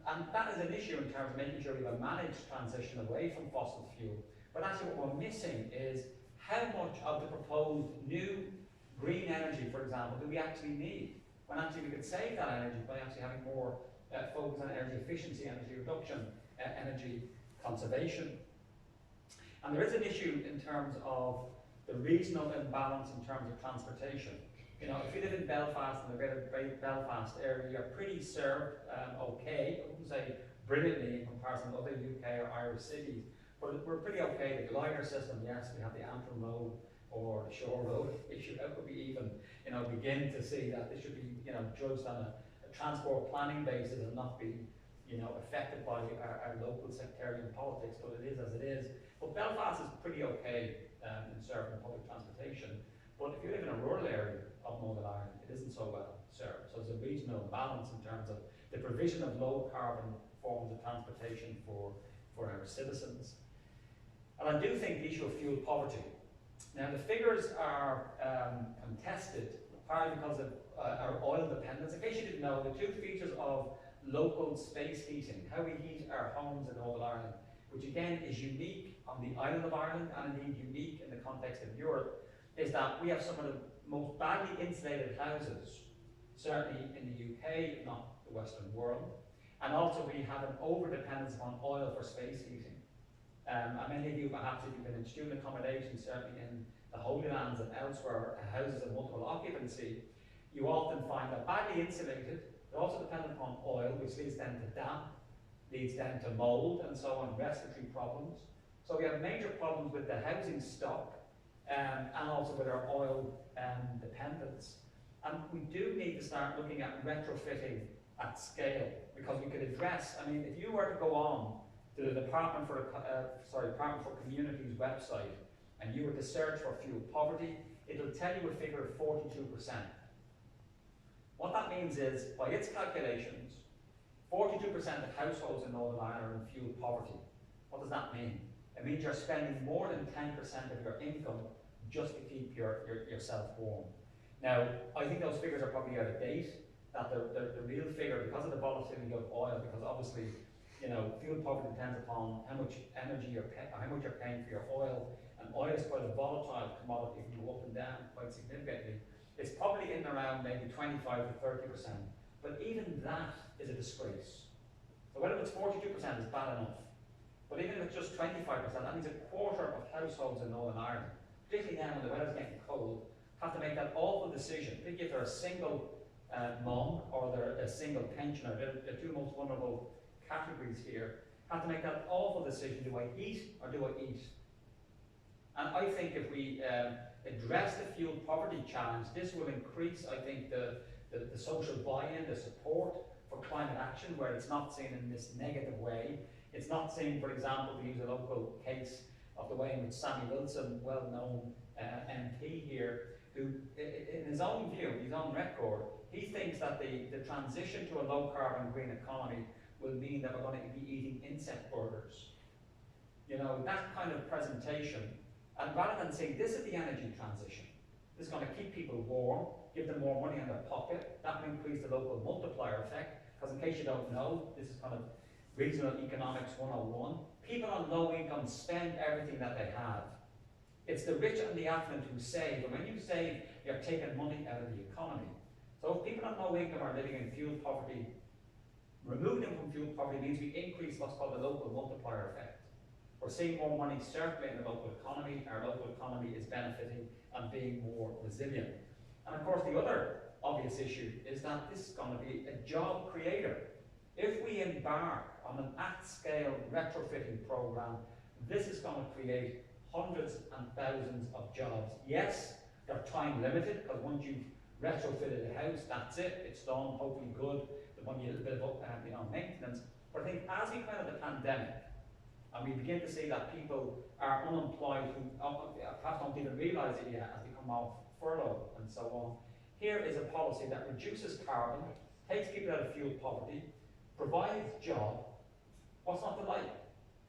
And that is an issue in terms of making sure we have a managed transition away from fossil fuel. But actually what we're missing is how much of the proposed new green energy, for example, do we actually need? When actually we could save that energy by actually having more focus on energy efficiency, energy reduction, energy conservation. And there is an issue in terms of the regional imbalance in terms of transportation. If you live in Belfast and the greater Belfast area, you're pretty served okay. I wouldn't say brilliantly in comparison to other UK or Irish cities, but we're pretty okay. The glider system, yes, we have the Antrim Road or the Shore Road issue. How could we even begin to see that this should be judged on a transport planning basis and not be affected by our local sectarian politics, but it is as it is. But Belfast is pretty okay in serving public transportation. But if you live in a rural area of Northern Ireland, it isn't so well served. So there's a regional balance in terms of the provision of low carbon forms of transportation for our citizens. And I do think the issue of fuel poverty. Now the figures are contested partly because of our oil dependence. In case you didn't know, the two features of local space heating, how we heat our homes in Northern Ireland, which again is unique on the island of Ireland and indeed unique in the context of Europe, is that we have some of the most badly insulated houses, certainly in the UK, if not the Western world. And also we have an over-dependence on oil for space heating. And many of you, perhaps if you've been in student accommodation, certainly in the Holy Lands and elsewhere, houses of multiple occupancy, you often find that badly insulated, they're also dependent upon oil, which leads then to damp, leads then to mold, and so on, respiratory problems. So we have major problems with the housing stock, and also with our oil dependence. And we do need to start looking at retrofitting at scale, because we could address, if you were to go on to the Department for Communities website, and you were to search for fuel poverty, it'll tell you a figure of 42%. What that means is, by its calculations, 42% of households in Northern Ireland are in fuel poverty. What does that mean? It means you're spending more than 10% of your income just to keep yourself warm. Now, I think those figures are probably out of date, that the real figure, because of the volatility of oil, because obviously, fuel poverty depends upon how much energy how much you're paying for your oil, and oil is quite a volatile commodity, it can go up and down quite significantly. It's probably in around maybe 25 to 30%, but even that is a disgrace. So whether it's 42% is bad enough, but even if it's just 25%, that means a quarter of households in Northern Ireland, particularly now when the weather's getting cold, have to make that awful decision, particularly if they're a single mum or they're a single pensioner, they're the two most vulnerable categories here, have to make that awful decision, do I eat or do I eat? And I think if we address the fuel poverty challenge, this will increase, I think, the social buy-in, the support for climate action, where it's not seen in this negative way. It's not seen, for example, to use a local case of the way in which Sammy Wilson, well-known MP here, who, in his own view, his own record, he thinks that the transition to a low-carbon green economy will mean that we're going to be eating insect burgers. You know, that kind of presentation, and rather than saying this is the energy transition, this is going to keep people warm, give them more money in their pocket, that will increase the local multiplier effect, because in case you don't know, this is kind of regional economics 101. People on low income spend everything that they have. It's the rich and the affluent who save, and when you save, you're taking money out of the economy. So if people on low income are living in fuel poverty, removing them from fuel poverty means we increase what's called the local multiplier effect. We're seeing more money circulate in the local economy, our local economy is benefiting and being more resilient. And of course the other obvious issue is that this is going to be a job creator. If we embark on an at-scale retrofitting program, this is going to create hundreds and thousands of jobs. Yes, they're time limited, because once you've retrofitted a house, that's it, it's done, hopefully good, there's only a little bit of maintenance. But I think as we come out of the pandemic, and we begin to see that people are unemployed who perhaps don't even realise it yet as they come off furlough and so on, here is a policy that reduces carbon, takes people out of fuel poverty, provides job. What's not to like?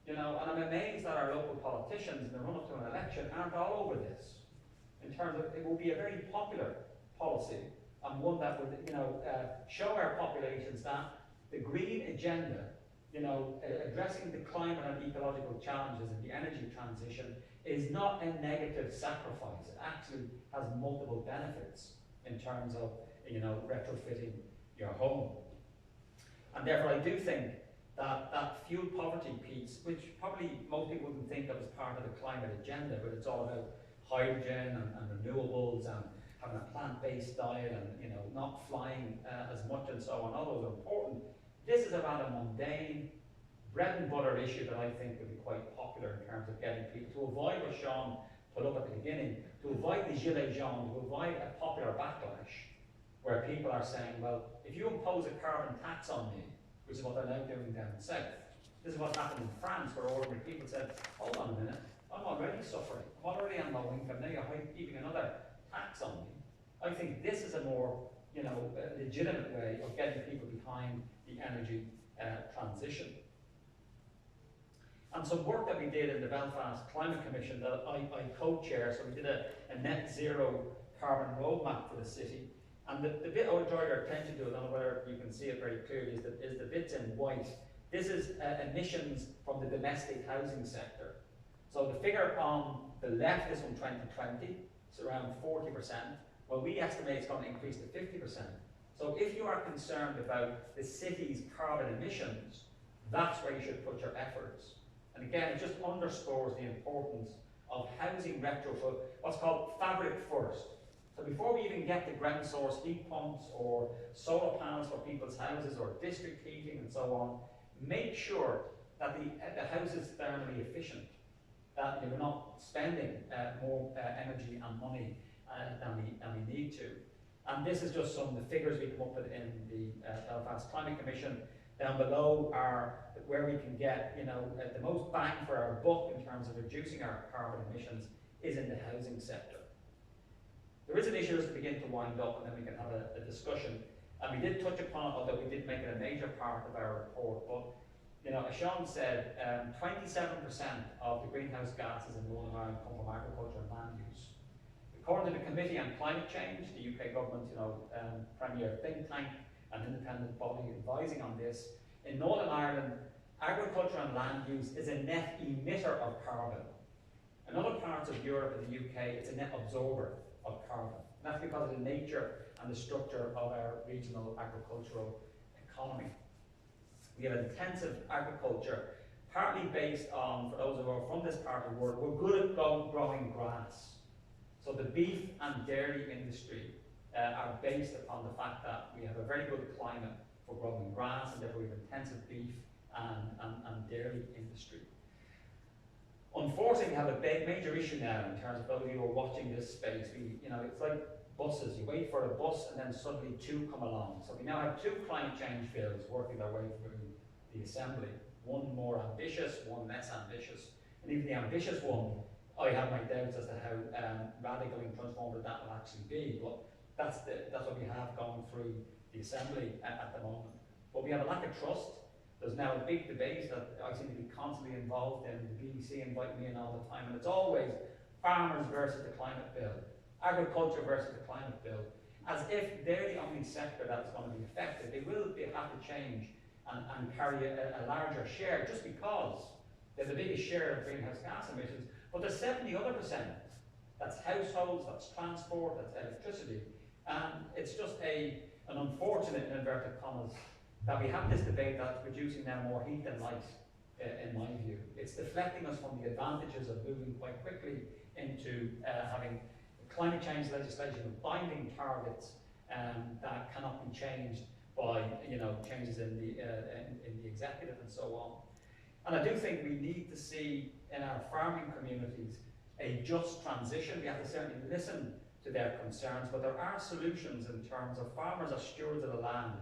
You know, and I'm amazed that our local politicians in the run-up to an election aren't all over this. In terms of, it will be a very popular policy, and one that would, you know, show our populations that the green agenda, you know, addressing the climate and ecological challenges and the energy transition is not a negative sacrifice. It actually has multiple benefits in terms of, you know, retrofitting your home. And therefore I do think that that fuel poverty piece, which probably most people wouldn't think of as part of the climate agenda, but it's all about hydrogen and renewables and having a plant-based diet and, you know, not flying as much and so on, all those are important. This is about a mundane, bread and butter issue that I think will be quite popular in terms of getting people to avoid what Sean put up at the beginning, to avoid the gilets jaunes, to avoid a popular backlash, where people are saying, well, if you impose a carbon tax on me, which is what they're now doing down south, this is what happened in France, where ordinary people said, hold on a minute, I'm already suffering, I'm already on low income, now you're heaping another tax on me. I think this is a more, you know, legitimate way of getting people behind the energy transition. And some work that we did in the Belfast Climate Commission that I co-chair, so we did a net zero carbon roadmap for the city. And the bit I would draw your attention to, I don't know whether you can see it very clearly, is the bits in white. This is emissions from the domestic housing sector. So the figure on the left is from 2020, it's around 40%. Well, we estimate it's going to increase to 50%. So if you are concerned about the city's carbon emissions, that's where you should put your efforts. And again, it just underscores the importance of housing retrofit, what's called fabric first. So before we even get the ground source heat pumps or solar panels for people's houses or district heating and so on, make sure that the house is thermally efficient, that we're not spending more energy and money than we need to. And this is just some of the figures we come up with in the Belfast Climate Commission. Down below are where we can get, you know, the most bang for our buck in terms of reducing our carbon emissions is in the housing sector. There is an issue as to begin to wind up, and then we can have a discussion. And we did touch upon it, although we did make it a major part of our report. But, you know, as Sean said, 27% of the greenhouse gases in Northern Ireland come from agriculture and land use. According to the Committee on Climate Change, the UK government, you know, premier think tank, an independent body advising on this, in Northern Ireland, agriculture and land use is a net emitter of carbon. In other parts of Europe and the UK, it's a net absorber of carbon. And that's because of the nature and the structure of our regional agricultural economy. We have intensive agriculture, partly based on, for those who are from this part of the world, we're good at growing grass. So the beef and dairy industry are based upon the fact that we have a very good climate for growing grass, and therefore we have intensive beef and dairy industry. Unfortunately, we have a big, major issue now in terms of those of you who are watching this space. It's like buses. You wait for a bus and then suddenly two come along. So we now have two climate change bills working their way through the Assembly. One more ambitious, one less ambitious. And even the ambitious one, I have my doubts as to how radical and transformative that will actually be. But that's what we have going through the Assembly at the moment. But we have a lack of trust. There's now a big debate that I seem to be constantly involved in. The BBC invite me in all the time, and it's always farmers versus the climate bill, agriculture versus the climate bill, as if they're the only sector that's going to be affected. They will have to change and carry a larger share just because they're the biggest share of greenhouse gas emissions. But there's 70 other %. That's households, that's transport, that's electricity. And it's just an unfortunate, in inverted commas, that we have this debate that's producing now more heat than light, in my view. It's deflecting us from the advantages of moving quite quickly into having climate change legislation with binding targets that cannot be changed by changes in the executive and so on. And I do think we need to see in our farming communities a just transition. We have to certainly listen to their concerns, but there are solutions in terms of farmers as stewards of the land.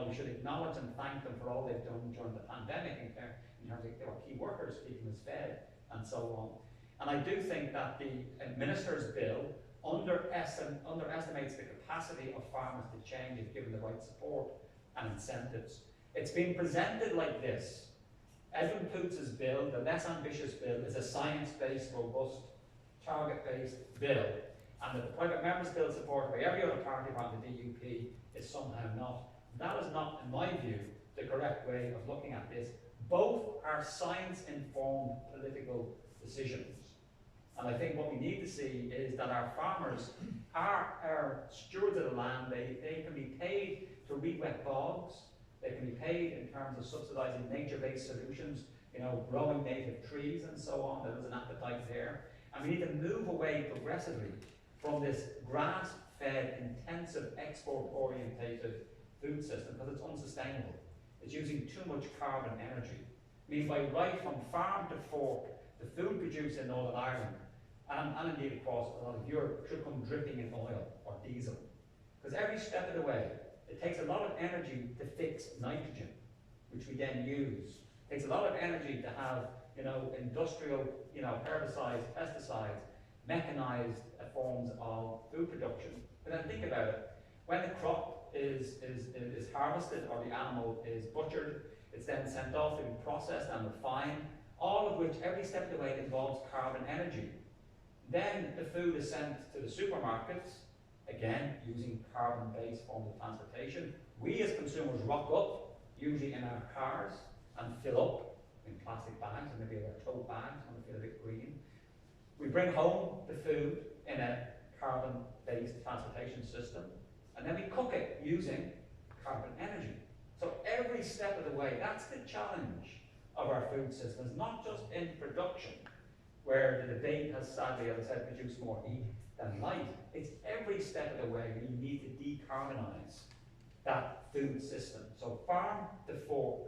We should acknowledge and thank them for all they've done during the pandemic in terms of they were key workers, keeping us fed and so on. And I do think that the minister's bill underestimates the capacity of farmers to change if given the right support and incentives. It's been presented like this. Edwin Poots' bill, the less ambitious bill, is a science-based, robust, target-based bill, and that the private members' bill supported by every other party around the DUP is somehow not. That is not, in my view, the correct way of looking at this. Both are science-informed political decisions. And I think what we need to see is that our farmers are stewards of the land. They can be paid to re-wet bogs. They can be paid in terms of subsidising nature-based solutions, growing native trees and so on. There is an appetite there. And we need to move away progressively from this grass-fed, intensive, export-orientated food system, because it's unsustainable. It's using too much carbon energy. I mean, by right from farm to fork, the food produced in Northern Ireland, and indeed across a lot of Europe, should come dripping in oil or diesel. Because every step of the way, it takes a lot of energy to fix nitrogen, which we then use. It takes a lot of energy to have, industrial, herbicides, pesticides, mechanized forms of food production. But then think about it. When the crop is harvested or the animal is butchered, it's then sent off to be processed and refined, all of which, every step of the way, involves carbon energy. Then the food is sent to the supermarkets, again, using carbon-based forms of transportation. We as consumers rock up, usually in our cars, and fill up in plastic bags, and maybe our tote bags when we feel a bit green. We bring home the food in a carbon-based transportation system, and then we cook it using carbon energy. So every step of the way, that's the challenge of our food systems, not just in production, where the debate has sadly, as I said, produced more heat than light. It's every step of the way we need to decarbonise that food system. So farm to fork,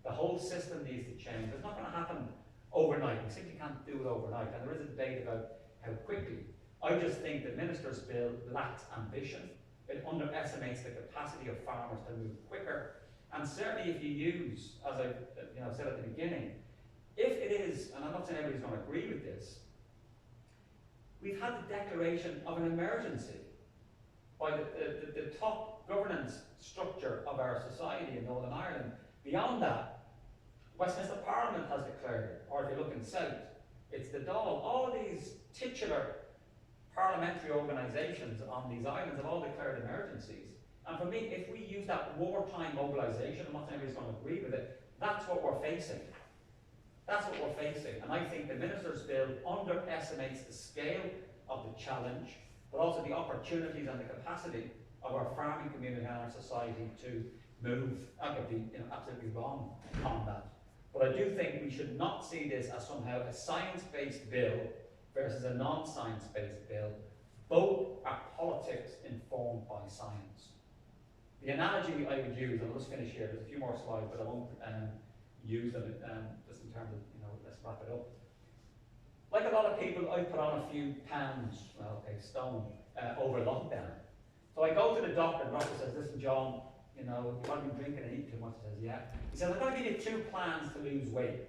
the whole system needs to change. It's not going to happen overnight. We simply can't do it overnight. And there is a debate about how quickly. I just think the minister's bill lacks ambition. It underestimates the capacity of farmers to move quicker. And certainly if you use, as I said at the beginning, if it is, and I'm not saying everybody's going to agree with this, we've had the declaration of an emergency by the top governance structure of our society in Northern Ireland. Beyond that, Westminster Parliament has declared it, or if you look in South, it's the Dáil. All of these titular parliamentary organisations on these islands have all declared emergencies. And for me, if we use that wartime mobilisation, I'm not saying everybody's going to agree with it, that's what we're facing. That's what we're facing. And I think the minister's bill underestimates the scale of the challenge, but also the opportunities and the capacity of our farming community and our society to move. I could be absolutely wrong on that. But I do think we should not see this as somehow a science-based bill versus a non-science-based bill, both are politics informed by science. The analogy I would use, and I'll just finish here, there's a few more slides, but I won't use them just in terms of, let's wrap it up. Like a lot of people, I put on a few pounds, well, okay, stone, over lockdown. So I go to the doctor, and the doctor says, listen, John, you want to be drinking and eating too much? He says, yeah. He says, I'm going to give you 2 plans to lose weight.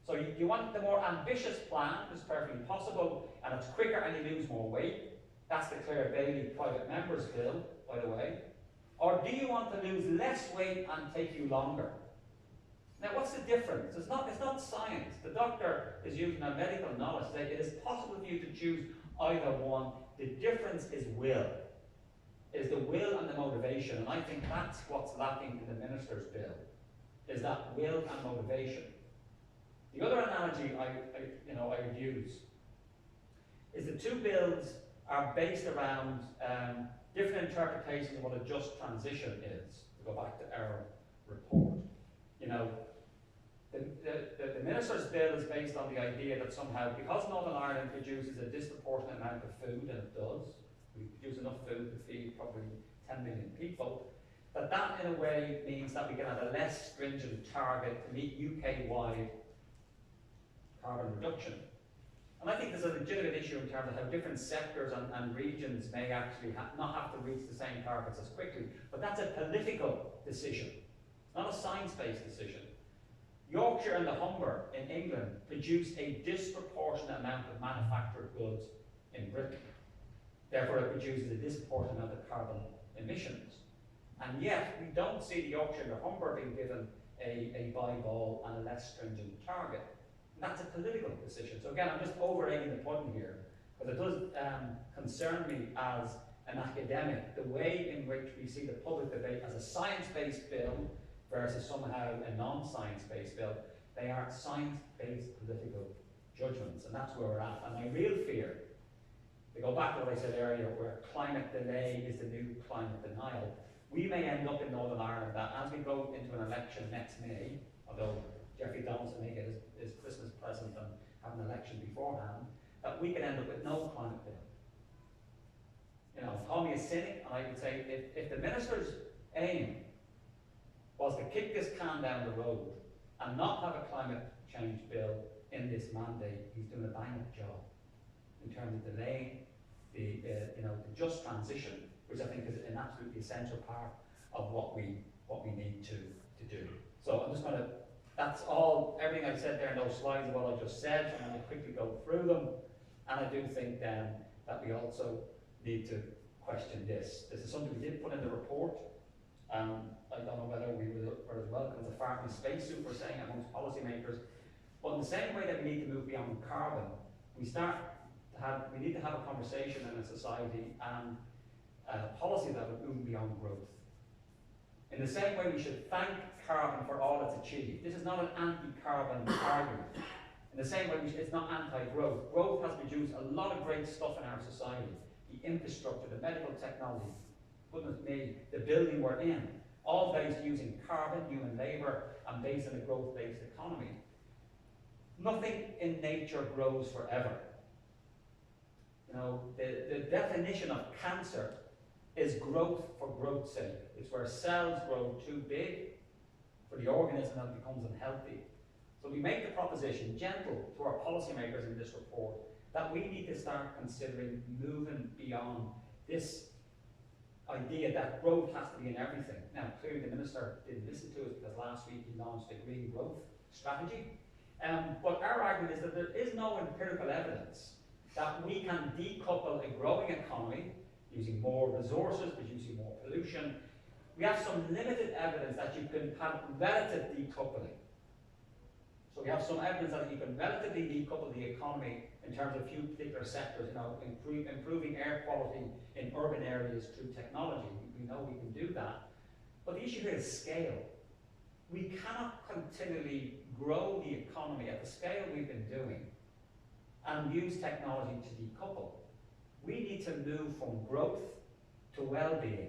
So you want the more ambitious plan, it's perfectly possible, and it's quicker and you lose more weight. That's the Clare Bailey private members bill, by the way. Or do you want to lose less weight and take you longer? Now, what's the difference? It's not science. The doctor is using our medical knowledge to say it is possible for you to choose either one. The difference is will. Is the will and the motivation. And I think that's what's lacking in the minister's bill, is that will and motivation. The other analogy I would use is the 2 bills are based around different interpretations of what a just transition is. To go back to our report. The minister's bill is based on the idea that somehow, because Northern Ireland produces a disproportionate amount of food, and it does, we produce enough food to feed probably 10 million people, that in a way means that we can have a less stringent target to meet UK-wide carbon reduction. And I think there's a legitimate issue in terms of how different sectors and regions may actually not have to reach the same targets as quickly, but that's a political decision, not a science-based decision. Yorkshire and the Humber in England produce a disproportionate amount of manufactured goods in Britain. Therefore, it produces a disproportionate amount of carbon emissions. And yet, we don't see the Yorkshire and the Humber being given a bye-ball and a less stringent target. And that's a political decision. So again, I'm just over-egging the pudding here, because it does concern me as an academic, the way in which we see the public debate as a science-based bill versus somehow a non-science-based bill. They are science-based political judgments, and that's where we're at. And my real fear, to go back to what I said earlier, where climate delay is the new climate denial, we may end up in Northern Ireland that as we go into an election next May, although Jeffrey Donaldson may get his Christmas present and have an election beforehand, that we could end up with no climate bill. Call me a cynic, and I would say if the minister's aim was to kick this can down the road and not have a climate change bill in this mandate, he's doing a bang-up job in terms of delaying the just transition, which I think is an absolutely essential part of what we need to do. So I'm just going to, that's all, everything I said there in those slides of what I just said, so I'm going to quickly go through them. And I do think then that we also need to question this. This is something we did put in the report. I don't know whether we were as welcome as a farming spacesuit, we're saying, amongst policymakers. But in the same way that we need to move beyond carbon, we need to have a conversation in a society and a policy that would move beyond growth. In the same way, we should thank carbon for all it's achieved. This is not an anti-carbon argument. In the same way, it's not anti-growth. Growth has produced a lot of great stuff in our society. The infrastructure, the medical technology, goodness me, the building we're in, all based using carbon, human labour, and based on a growth-based economy. Nothing in nature grows forever. The definition of cancer is growth for growth's sake. It's where cells grow too big for the organism and becomes unhealthy. So we make the proposition, gentle to our policymakers in this report, that we need to start considering moving beyond this idea that growth has to be in everything. Now, clearly the Minister didn't listen to us because last week he launched a green growth strategy. But our argument is that there is no empirical evidence that we can decouple a growing economy using more resources, producing more pollution. We have some limited evidence that you can have relative decoupling. So we have some evidence that you can relatively decouple the economy in terms of a few particular sectors, improving air quality in urban areas through technology. We know we can do that. But the issue here is scale. We cannot continually grow the economy at the scale we've been doing and use technology to decouple. We need to move from growth to well-being.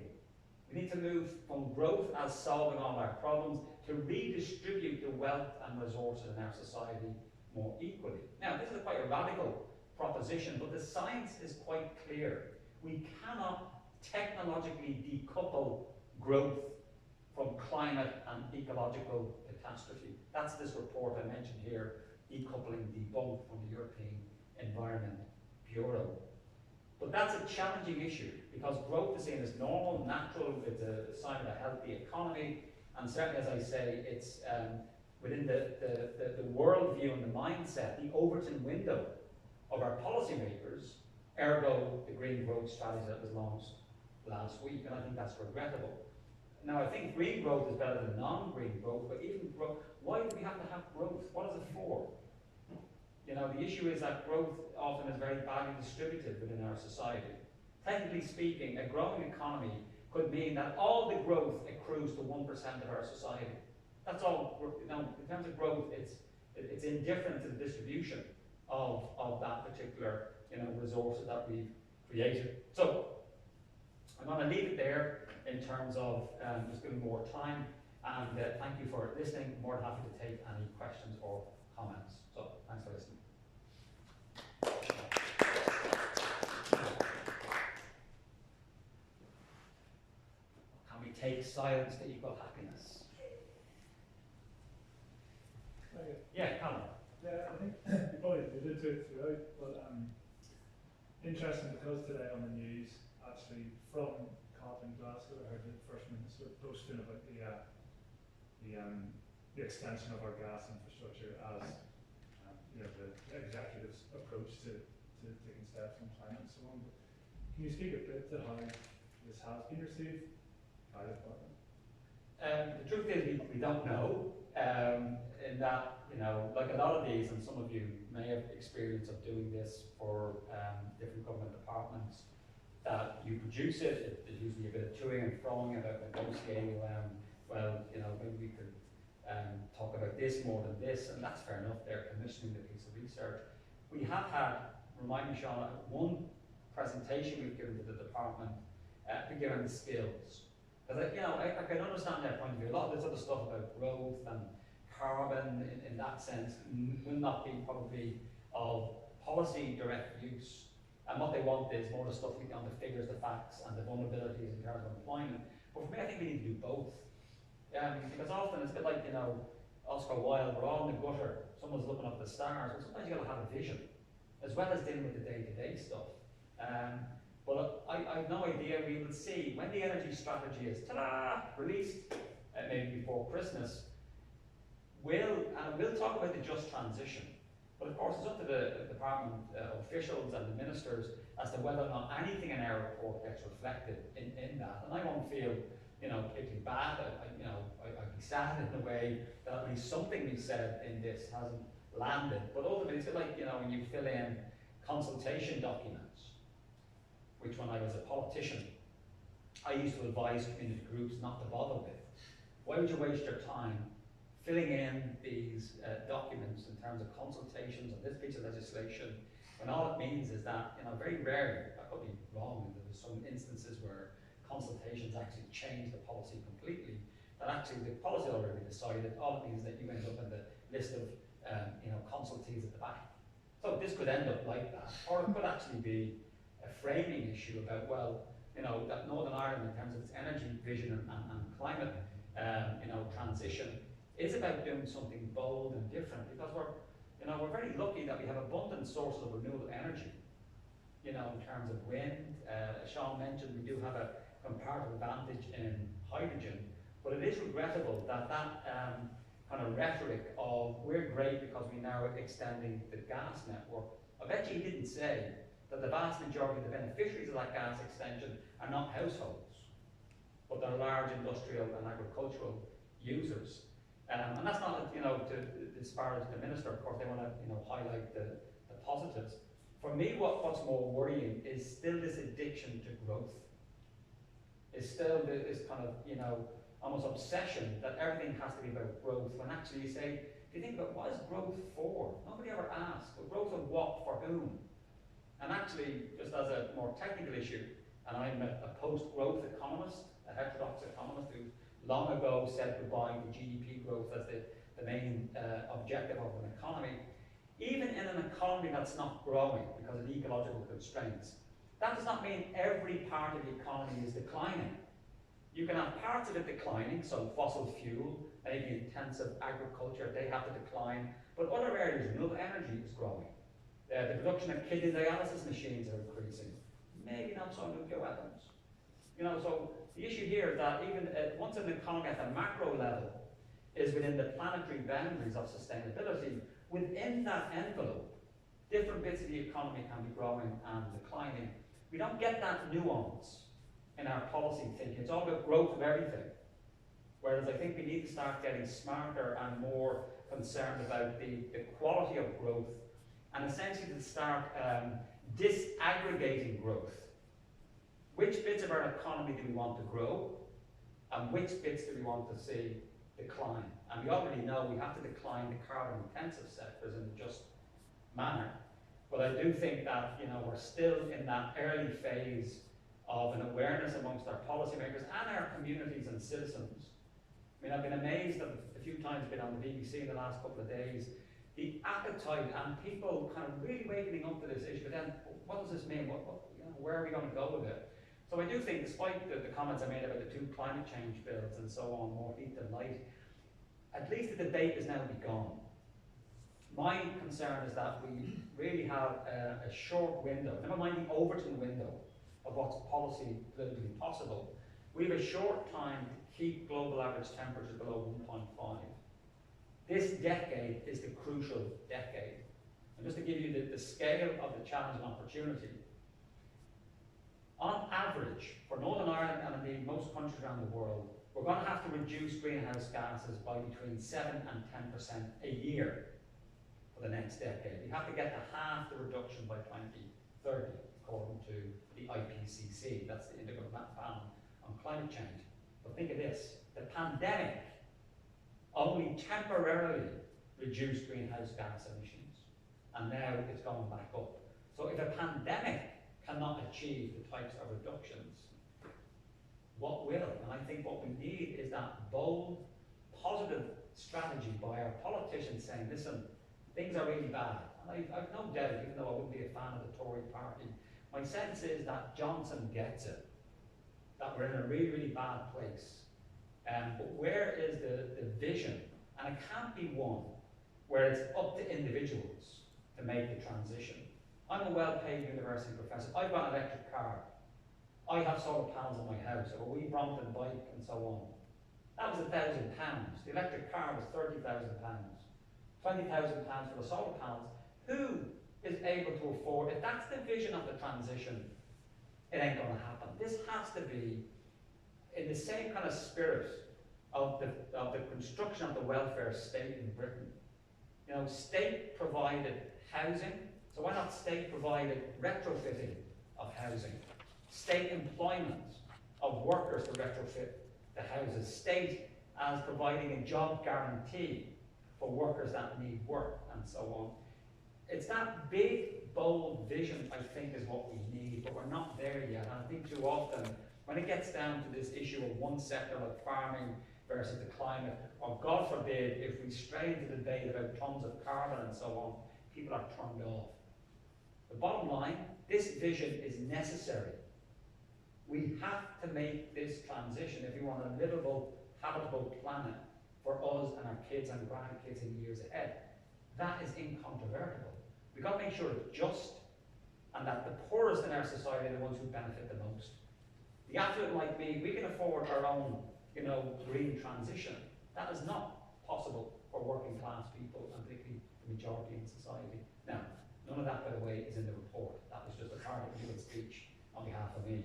We need to move from growth as solving all our problems to redistribute the wealth and resources in our society more equally. Now, this is quite a radical proposition, but the science is quite clear. We cannot technologically decouple growth from climate and ecological catastrophe. That's this report I mentioned here, Decoupling Debunked, from the European Environment Bureau. But that's a challenging issue because growth is seen as normal, natural, it's a sign of a healthy economy, and certainly, as I say, it's within the worldview and the mindset, the Overton window of our policymakers, ergo the green growth strategy that was launched last week, and I think that's regrettable. Now, I think green growth is better than non-green growth, but even growth, why do we have to have growth? What is it for? You know, the issue is that growth often is very badly distributed within our society. Technically speaking, a growing economy could mean that all the growth accrues to 1% of our society. That's all. You know, in terms of growth, it's indifferent to the distribution of that particular, you know, resources that we've created. So I'm going to leave it there in terms of just giving more time, and thank you for listening. I'm more than happy to take any questions or comments. So thanks for listening. Can we take silence to equal happiness? Yeah, Colin. Yeah, I think you probably alluded to it throughout, but interesting because today on the news, actually from COP in Glasgow, I heard the First Minister boasting about the extension of our gas infrastructure as you know, the executive's approach to taking steps on climate and so on. But can you speak a bit to how this has been received by the department? The truth is we don't know, in that, you know, like a lot of these, and some of you may have experience of doing this for different government departments, that you produce it, there's usually a bit of toing and froing about negotiating, well, you know, maybe we could talk about this more than this, and that's fair enough, they're commissioning the piece of research. We have had, remind me, Sean, one presentation we've given to the department, given the skills. Because, you know, I can understand their point of view. A lot of this other stuff about growth and carbon, in that sense, will not be probably of policy direct use. And what they want is more the stuff on the figures, the facts, and the vulnerabilities in terms of employment. But for me, I think we need to do both. Because often it's a bit like, you know, Oscar Wilde, we're all in the gutter, someone's looking up at the stars, but sometimes you've got to have a vision, as well as dealing with the day-to-day stuff. But I have no idea. We will see when the energy strategy is released, maybe before Christmas. We'll talk about the just transition. But of course, it's up to the department officials and the ministers as to whether or not anything in our report gets reflected in that. And I won't feel, you know, particularly bad. I'd be sad in a way that at least something we said in this hasn't landed. But ultimately, it's a bit like, you know, when you fill in consultation documents, which when I was a politician, I used to advise community groups not to bother with. Why would you waste your time filling in these documents in terms of consultations on this piece of legislation, when all it means is that, you know, very rarely, I could be wrong, and there's some instances where consultations actually change the policy completely, that actually the policy already decided, all it means is that you end up in the list of, you know, consultees at the back. So this could end up like that, or it could actually be a framing issue about, well, you know, that Northern Ireland, in terms of its energy vision and climate, you know, transition, is about doing something bold and different, because we're very lucky that we have abundant sources of renewable energy. You know, in terms of wind, Sean mentioned we do have a comparative advantage in hydrogen, but it is regrettable that kind of rhetoric of we're great because we now are extending the gas network. I bet you he didn't say that the vast majority of the beneficiaries of that gas extension are not households, but they're large industrial and agricultural users. And that's not, you know, to disparage the minister. Of course, they want to, you know, highlight the positives. For me, what's more worrying is still this addiction to growth. Is still this kind of, you know, almost obsession that everything has to be about growth. When actually you say, if you think about what is growth for? Nobody ever asked. But growth of what, for whom? And actually, just as a more technical issue, and I'm a post-growth economist, a heterodox economist who long ago said goodbye to GDP growth as the main objective of an economy. even in an economy that's not growing because of ecological constraints, that does not mean every part of the economy is declining. You can have parts of it declining, so fossil fuel, maybe intensive agriculture, they have to decline, but other areas, renewable energy is growing. The production of kidney dialysis machines are increasing. Maybe not so nuclear weapons. You know, so the issue here is that even once an economy at the macro level is within the planetary boundaries of sustainability, within that envelope, different bits of the economy can be growing and declining. We don't get that nuance in our policy thinking. It's all about growth of everything. Whereas I think we need to start getting smarter and more concerned about the quality of growth, and essentially to start disaggregating growth. Which bits of our economy do we want to grow, and which bits do we want to see decline? And we already know we have to decline the carbon-intensive sectors in a just manner. But I do think that, you know, we're still in that early phase of an awareness amongst our policymakers and our communities and citizens. I mean, I've been amazed at a few times been on the BBC in the last couple of days, the appetite and people kind of really waking up to this issue. But then, what does this mean? You know, where are we going to go with it? So I do think, despite the comments I made about the 2 climate change bills and so on, more heat than light, at least the debate has now begun. My concern is that we really have a short window, never mind the Overton window of what's politically possible. We have a short time to keep global average temperatures below 1.5. This decade is the crucial decade. And just to give you the scale of the challenge and opportunity, on average, for Northern Ireland and indeed most countries around the world, we're going to have to reduce greenhouse gases by between 7 and 10% a year for the next decade. We have to get to half the reduction by 2030, according to the IPCC. That's the Intergovernmental Panel on Climate Change. But think of this, the pandemic only temporarily reduced greenhouse gas emissions, and now it's going back up. So if a pandemic cannot achieve the types of reductions, what will? And I think what we need is that bold, positive strategy by our politicians saying, listen, things are really bad. And I've no doubt, even though I wouldn't be a fan of the Tory party, my sense is that Johnson gets it, that we're in a really, really bad place. But where is the vision? And it can't be one where it's up to individuals to make the transition. I'm a well-paid university professor. I've got an electric car. I have solar panels on my house, or a wee Brompton bike and so on. That was £1,000. The electric car was £30,000. £20,000 for the solar panels. Who is able to afford it? That's the vision of the transition. It ain't going to happen. This has to be in the same kind of spirit of the construction of the welfare state in Britain. You know, state-provided housing. So why not state-provided retrofitting of housing? State employment of workers to retrofit the houses. State as providing a job guarantee for workers that need work and so on. It's that big, bold vision, I think, is what we need, but we're not there yet. And I think too often, when it gets down to this issue of one sector like farming versus the climate, or God forbid, if we stray into the debate about tons of carbon and so on, people are turned off. The bottom line, this vision is necessary. We have to make this transition if we want a livable, habitable planet for us and our kids and grandkids in years ahead. That is incontrovertible. We've got to make sure it's just, and that the poorest in our society are the ones who benefit the most. The affluent like me, we can afford our own, you know, green transition. That is not possible for working class people, and particularly the majority in society. Now, none of that, by the way, is in the report. That was just a part of Ewan's speech on behalf of me.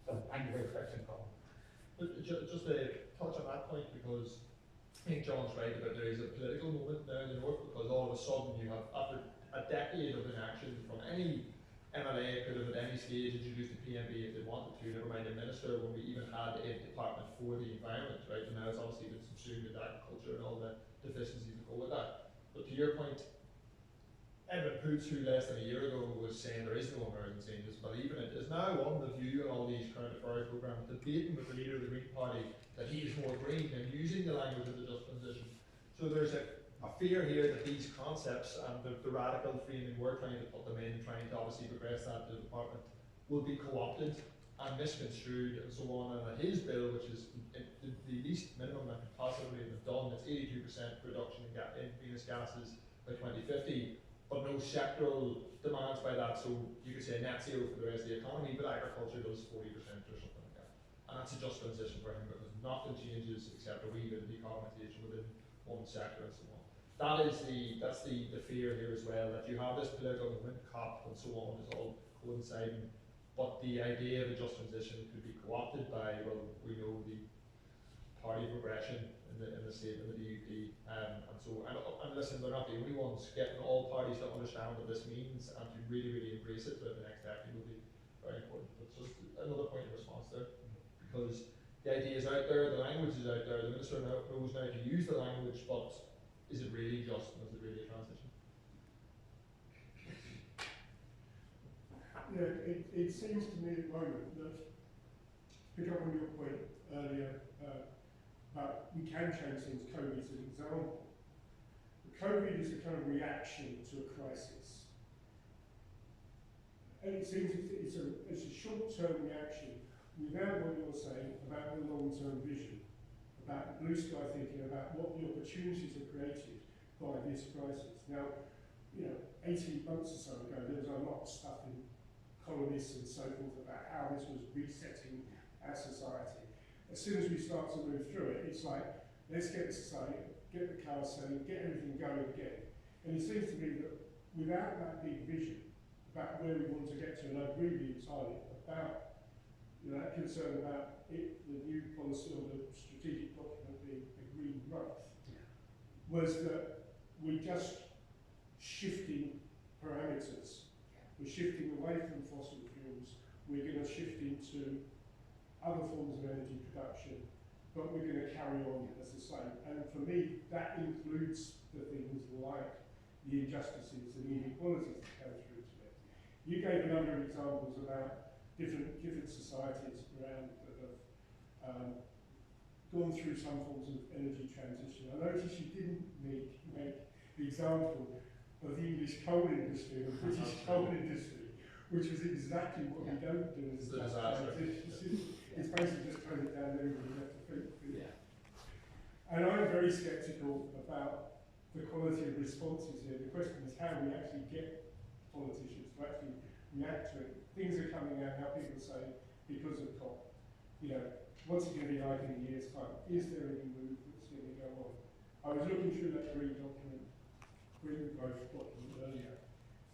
So thank you for your question, Paul. Just to touch on that point, because I think John's right about there is a political moment now in the north, because all of a sudden you have, after a decade of inaction from any MLA, could have at any stage introduced a PMB if they wanted to, never mind a minister, when we even had a department for the environment, right? And now it's obviously been subsumed with agriculture and all the deficiencies that go with that. But to your point, Edmund Poots, who less than a year ago was saying there is no emergency and doesn't believe in it, is now on the View and all these current affairs programs debating with the leader of the Green Party that he is more green and using the language of the just transition. So there's a a fear here that these concepts and the radical framing we're trying to put them in, trying to obviously progress that to the department, will be co-opted and misconstrued and so on. And his bill, which is the least minimum that could possibly have done, it's 82% reduction in greenhouse gases by 2050, but no sectoral demands by that. So you could say net zero for the rest of the economy, but agriculture does 40% or something like that. And that's a just transition for him because nothing changes except a wee bit of decarbonisation within one sector and so on. That's the fear here as well, that you have this political movement, COP and so on, is all coinciding. But the idea of a just transition could be co-opted by, well, we know the party of progression in the state, in the DUP, and listen, they're not the only ones. Getting all parties to understand what this means and to really, really embrace it for the next decade will be very important. But just another point of response there, because the idea is out there, the language is out there, the minister knows now to use the language, but is it really just, and is it really a transition? Yeah, it seems to me at the moment that, to pick up on your point earlier, about we can change things, COVID is an example. COVID is a kind of reaction to a crisis. And it seems it's a short-term reaction without what you're saying about the long-term vision, about the blue sky thinking, about what the opportunities are created by this crisis. Now, 18 months or so ago, there was a lot of stuff in columnists and so forth about how this was resetting our society. As soon as we start to move through it, it's like, let's get the society, get the cars selling, get everything going again. And it seems to me that without that big vision about where we want to get to, and I agree with you entirely about that concern about it, the new policy or the strategic document being a green growth, was that we're just shifting parameters. We're shifting away from fossil fuels. We're going to shift into other forms of energy production, but we're going to carry on as the same. And for me, that includes the things like the injustices and the inequalities that go through to it. You gave a number of examples about different societies around that have gone through some forms of energy transition. I noticed you didn't make the example of the English coal industry or the British coal industry, which was exactly what we don't do as a transition. It's basically just turn it down, everybody left to think. And I'm very sceptical about the quality of responses here. The question is how we actually get politicians to actually react to it. Things are coming out now, people say, because of COP. What's it going to be like in a year's time? Is there any move that's going to go on? I was looking through that green growth document earlier,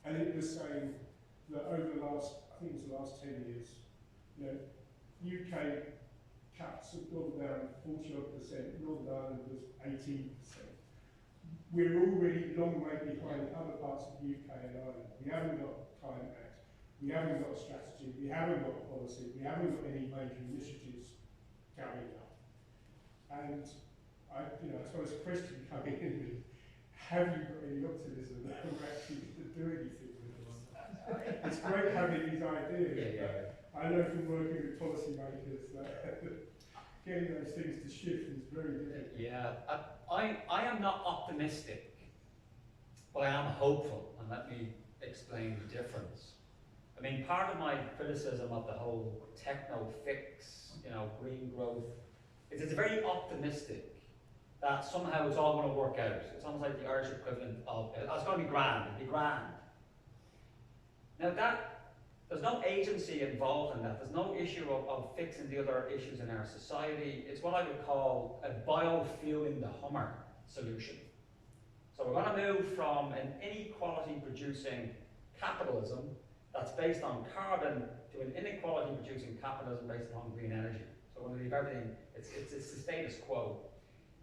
and it was saying that over the last, I think it was the last 10 years, UK cuts have gone down 40-odd%, Northern Ireland was 18%. We're already long way behind other parts of the UK and Ireland. We haven't got a climate act, we haven't got a strategy, we haven't got a policy, we haven't got any major initiatives coming up. And I suppose the question coming in is, have you got any optimism that we're actually going to do anything with this? It's great having these ideas, but I know from working with policymakers that getting those things to shift is very difficult. Yeah, I am not optimistic, but I am hopeful, and let me explain the difference. I mean, part of my criticism of the whole techno fix, green growth, is it's very optimistic that somehow it's all going to work out. It's almost like the Irish equivalent of, it's going to be grand, it'll be grand. Now there's no agency involved in that. There's no issue of fixing the other issues in our society. It's what I would call a biofueling the Hummer solution. So we're going to move from an inequality producing capitalism that's based on carbon to an inequality producing capitalism based on green energy. So we're going to leave everything, it's the status quo.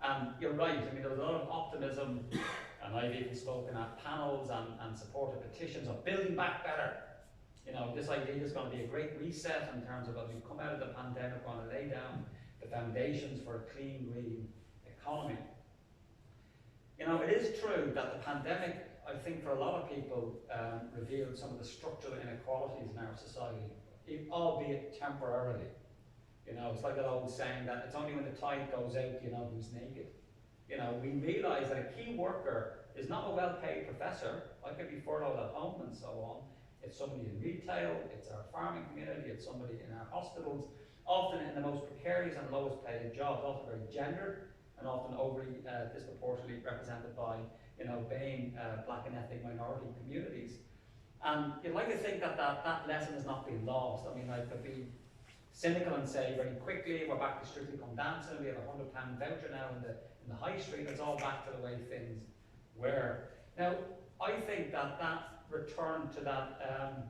And you're right, I mean, there was a lot of optimism, and I've even spoken at panels and supported petitions of building back better. This idea is going to be a great reset in terms of as we come out of the pandemic, we're going to lay down the foundations for a clean, green economy. It is true that the pandemic, I think for a lot of people, revealed some of the structural inequalities in our society, albeit temporarily. It's like that old saying that it's only when the tide goes out you know who's naked. You know, we realise that a key worker is not a well-paid professor. I could be furloughed at home and so on. It's somebody in retail, it's our farming community, it's somebody in our hospitals, often in the most precarious and lowest paid jobs, often very gendered and often overly disproportionately represented by, you know, being black and ethnic minority communities. And you'd like to think that that lesson has not been lost. I mean, I could be cynical and say very quickly, we're back to Strictly Come Dancing, we have a £100 voucher now in the high street, it's all back to the way things were. Now, I think that return to that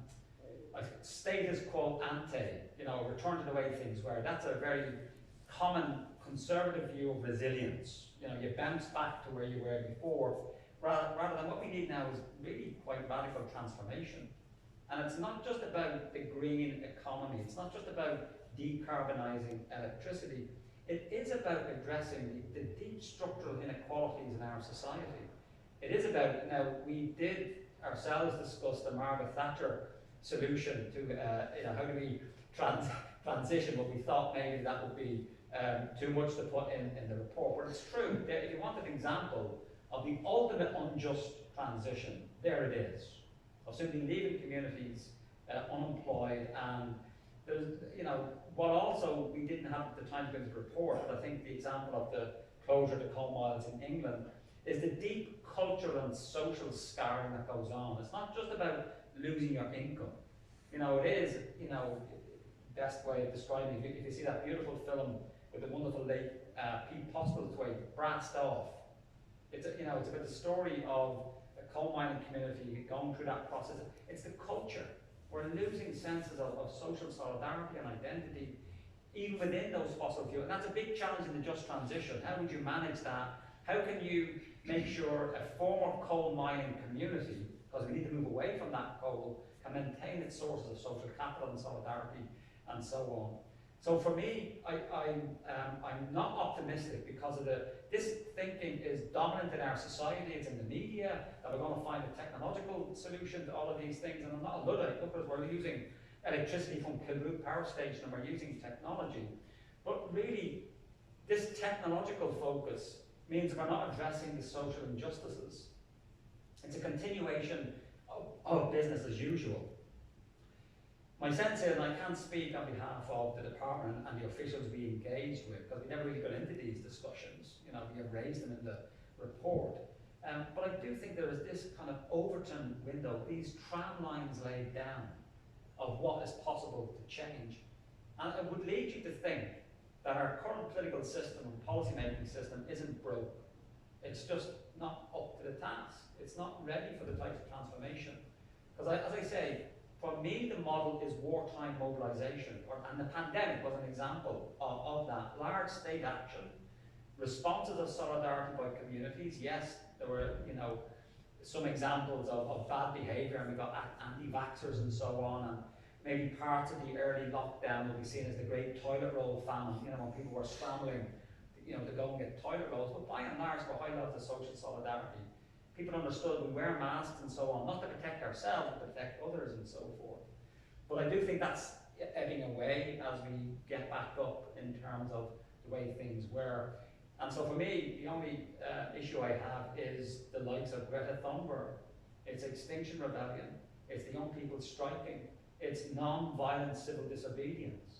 status quo ante, you know, return to the way things were, that's a very common conservative view of resilience. You know, you bounce back to where you were before, rather than what we need now is really quite radical transformation. And it's not just about the green economy, it's not just about decarbonising electricity, it is about addressing the deep structural inequalities in our society. It is about, now we did ourselves discuss the Margaret Thatcher solution to, you know, how do we transition, but we thought maybe that would be too much to put in the report. But it's true, if you want an example of the ultimate unjust transition, there it is. Of simply leaving communities unemployed, and there's, you know, what also we didn't have at the time to go into the report, but I think the example of the closure of the coal mines in England is the deep cultural and social scarring that goes on. It's not just about losing your income. You know, it is, you know, best way of describing it, if you see that beautiful film with the wonderful late Pete Postlewaite, Brassed Off. It's, you know, it's about the story of a coal mining community going through that process. It's the culture. We're losing senses of social solidarity and identity, even within those fossil fuels. And that's a big challenge in the just transition. How would you manage that? How can you make sure a former coal mining community, because we need to move away from that coal, can maintain its sources of social capital and solidarity and so on? So for me, I'm not optimistic because of this thinking is dominant in our society, it's in the media, that we're going to find a technological solution to all of these things, and I'm not a Luddite, because we're using electricity from Kilroot Power Station and we're using technology. But really, this technological focus means we're not addressing the social injustices. It's a continuation of business as usual. My sense is, and I can't speak on behalf of the department and the officials we engaged with, because we never really got into these discussions, you know, we have raised them in the report. But I do think there is this kind of Overton window, these tram lines laid down of what is possible to change. And it would lead you to think that our current political system and policy-making system isn't broke. It's just not up to the task. It's not ready for the type of transformation. Because as I say, for me, the model is wartime mobilization, and the pandemic was an example of that. Large state action, responses of solidarity by communities. Yes, there were, you know, some examples of bad behavior, and we got anti-vaxxers and so on, and maybe parts of the early lockdown will be seen as the great toilet roll famine, you know, when people were scrambling, you know, to go and get toilet rolls. But by and large, for high levels of social solidarity, people understood we wear masks and so on, not to protect ourselves, but to protect others and so forth. But I do think that's ebbing away as we get back up in terms of the way things were. And so for me, the only issue I have is the likes of Greta Thunberg. It's Extinction Rebellion, it's the young people striking, it's non-violent civil disobedience.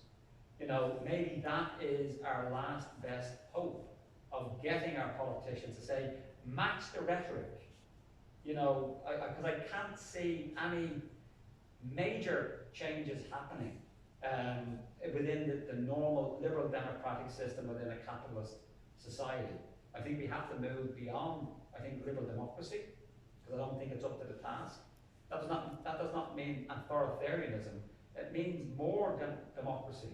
You know, maybe that is our last best hope of getting our politicians to say, match the rhetoric. You know, because I can't see any major changes happening within the normal liberal democratic system within a capitalist society. I think we have to move beyond, I think, liberal democracy, because I don't think it's up to the task. That does not mean authoritarianism. It means more democracy,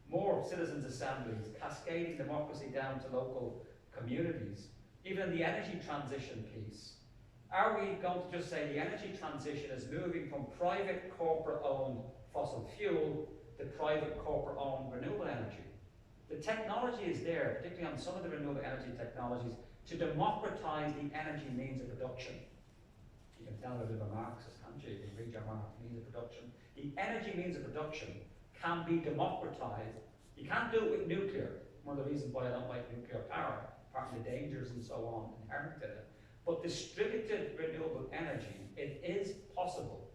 more citizens' assemblies, cascading democracy down to local communities. Even the energy transition piece. Are we going to just say the energy transition is moving from private corporate-owned fossil fuel to private corporate-owned renewable energy? The technology is there, particularly on some of the renewable energy technologies, to democratize the energy means of production. You can tell a bit of a Marxist, can't you? You can read your Marx, means of production. The energy means of production can be democratized. You can't do it with nuclear. One of the reasons why I don't like nuclear power apart from the dangers and so on inherent in it. But distributed renewable energy, it is possible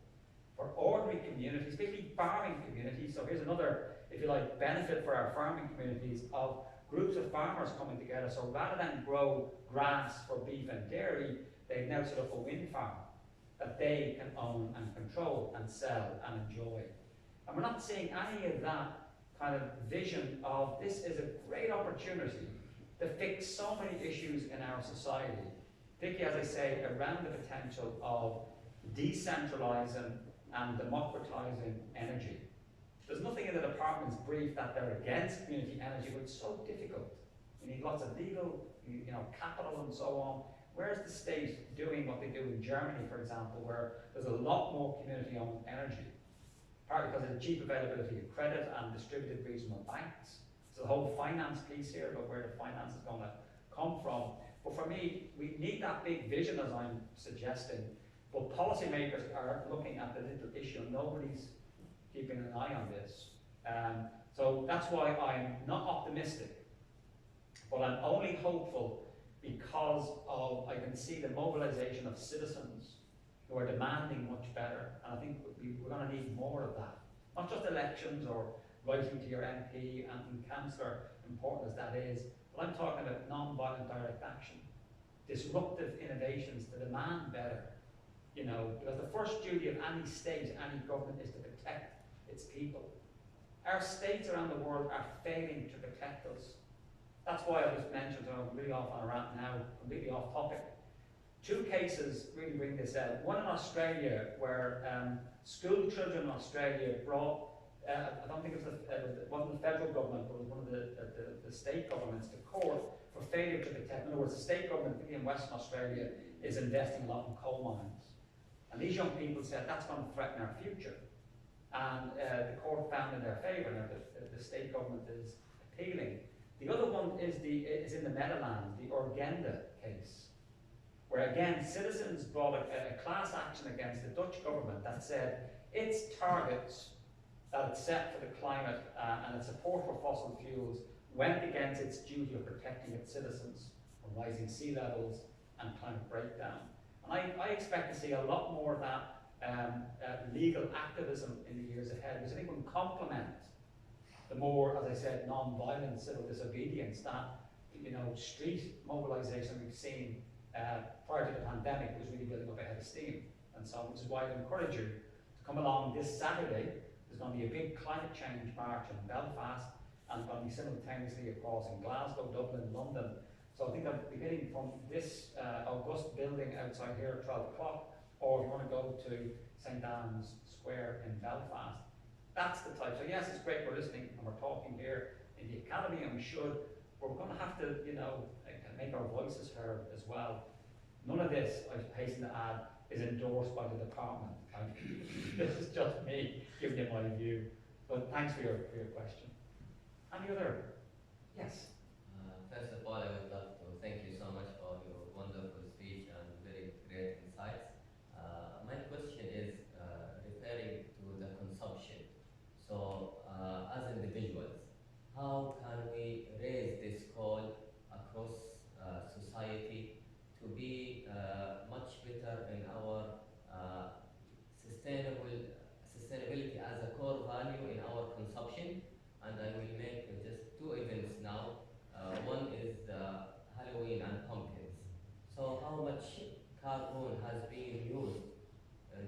for ordinary communities, particularly farming communities. So here's another, if you like, benefit for our farming communities of groups of farmers coming together. So rather than grow grass for beef and dairy, they've now set up a wind farm that they can own and control and sell and enjoy. And we're not seeing any of that kind of vision of this is a great opportunity to fix so many issues in our society, particularly, as I say, around the potential of decentralising and democratising energy. There's nothing in the department's brief that they're against community energy, but it's so difficult. You need lots of legal, capital and so on. Where's the state doing what they do in Germany, for example, where there's a lot more community-owned energy? Partly because of the cheap availability of credit and distributed regional banks. So the whole finance piece here about where the finance is going to come from. But for me, we need that big vision, as I'm suggesting. But policymakers are looking at the little issue, and nobody's keeping an eye on this. So that's why I'm not optimistic, but I'm only hopeful because of, I can see the mobilization of citizens who are demanding much better. And I think we're going to need more of that. Not just elections or writing to your MP and councillor, important as that is, but I'm talking about non-violent direct action, disruptive innovations to demand better. Because the first duty of any state, any government, is to protect its people. Our states around the world are failing to protect us. That's why I just mentioned, and I'm really off on a rant now, completely off topic. Two cases really bring this out. One in Australia, where school children in Australia brought, I don't think it wasn't the federal government, but it was one of the state governments to court for failure to protect. In other words, the state government, particularly in Western Australia, is investing a lot in coal mines. And these young people said that's going to threaten our future. And the court found in their favour. Now the state government is appealing. The other one is in the Netherlands, the Urgenda case, where again citizens brought a class action against the Dutch government that said its targets that it set for the climate and its support for fossil fuels went against its duty of protecting its citizens from rising sea levels and climate breakdown. And I expect to see a lot more of that legal activism in the years ahead, because I think will complement the more, as I said, non-violent civil disobedience, that street mobilisation we've seen prior to the pandemic was really building up a head of steam. And so, which is why I encourage you to come along this Saturday. There's going to be a big climate change march in Belfast, and it's going to be simultaneously across in Glasgow, Dublin, London. So I think I'm beginning from this august building outside here at 12 o'clock, or if you want to go to St Anne's Square in Belfast. That's the type. So yes, it's great we're listening and we're talking here in the academy, and we should, but we're going to have to, make our voices heard as well. None of this, I hasten to add, is endorsed by the department. This is just me giving you my view. But thanks for your question. Any other? Yes. First of all, I would love to thank you so much for your wonderful speech and very great insights. My question is referring to the consumption. So, as individuals, how can we raise this call across society to be much better in our sustainability as a core value in our consumption? And I will make just two events now. One is Halloween and pumpkins. So how much carbon has been used to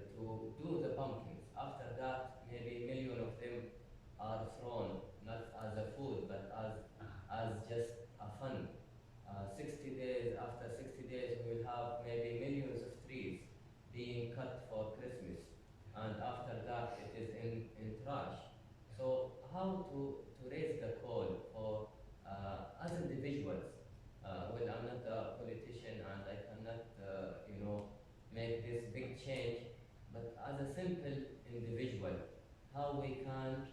do the pumpkins? After that, maybe a million of them are thrown, not as a food, but as just a fun. 60 days, after 60 days, we will have maybe millions of trees being cut for Christmas. And after that, it is in trash. So how to raise the call for, as individuals, well, I'm not a politician and I cannot, make this big change, but as a simple individual, how we can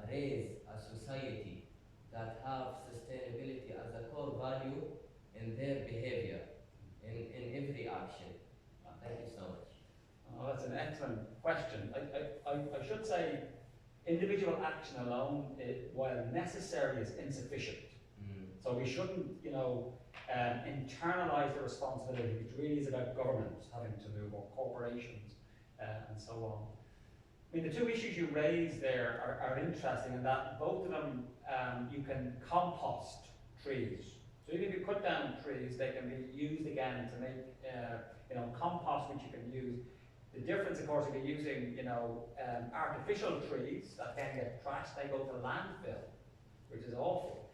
raise a society that have sustainability as a core value in their behavior, in every action. Thank you so much. Oh, that's an excellent question. I should say individual action alone, while necessary, is insufficient. So we shouldn't, internalise the responsibility, which really is about governments having to move, or corporations, and so on. I mean, the two issues you raised there are interesting in that both of them, you can compost trees. So even if you cut down trees, they can be used again to make, compost, which you can use. The difference, of course, if you're using, artificial trees that then get trashed, they go to landfill, which is awful.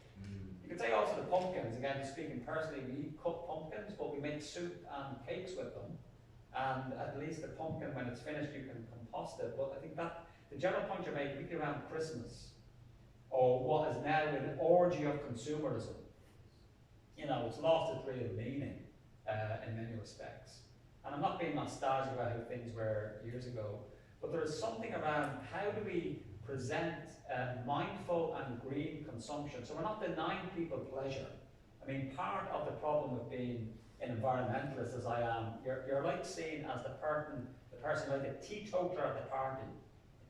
You could say also the pumpkins, again, speaking personally, we cut pumpkins, but we make soup and cakes with them. And at least the pumpkin, when it's finished, you can compost it. But I think that the general point you're making, particularly around Christmas, or what is now an orgy of consumerism, it's lost its real meaning in many respects. And I'm not being nostalgic about how things were years ago, but there is something around how do we present mindful and green consumption. So we're not denying people pleasure. I mean, part of the problem with being an environmentalist as I am, you're like seen as the person like a teetotaler at the party.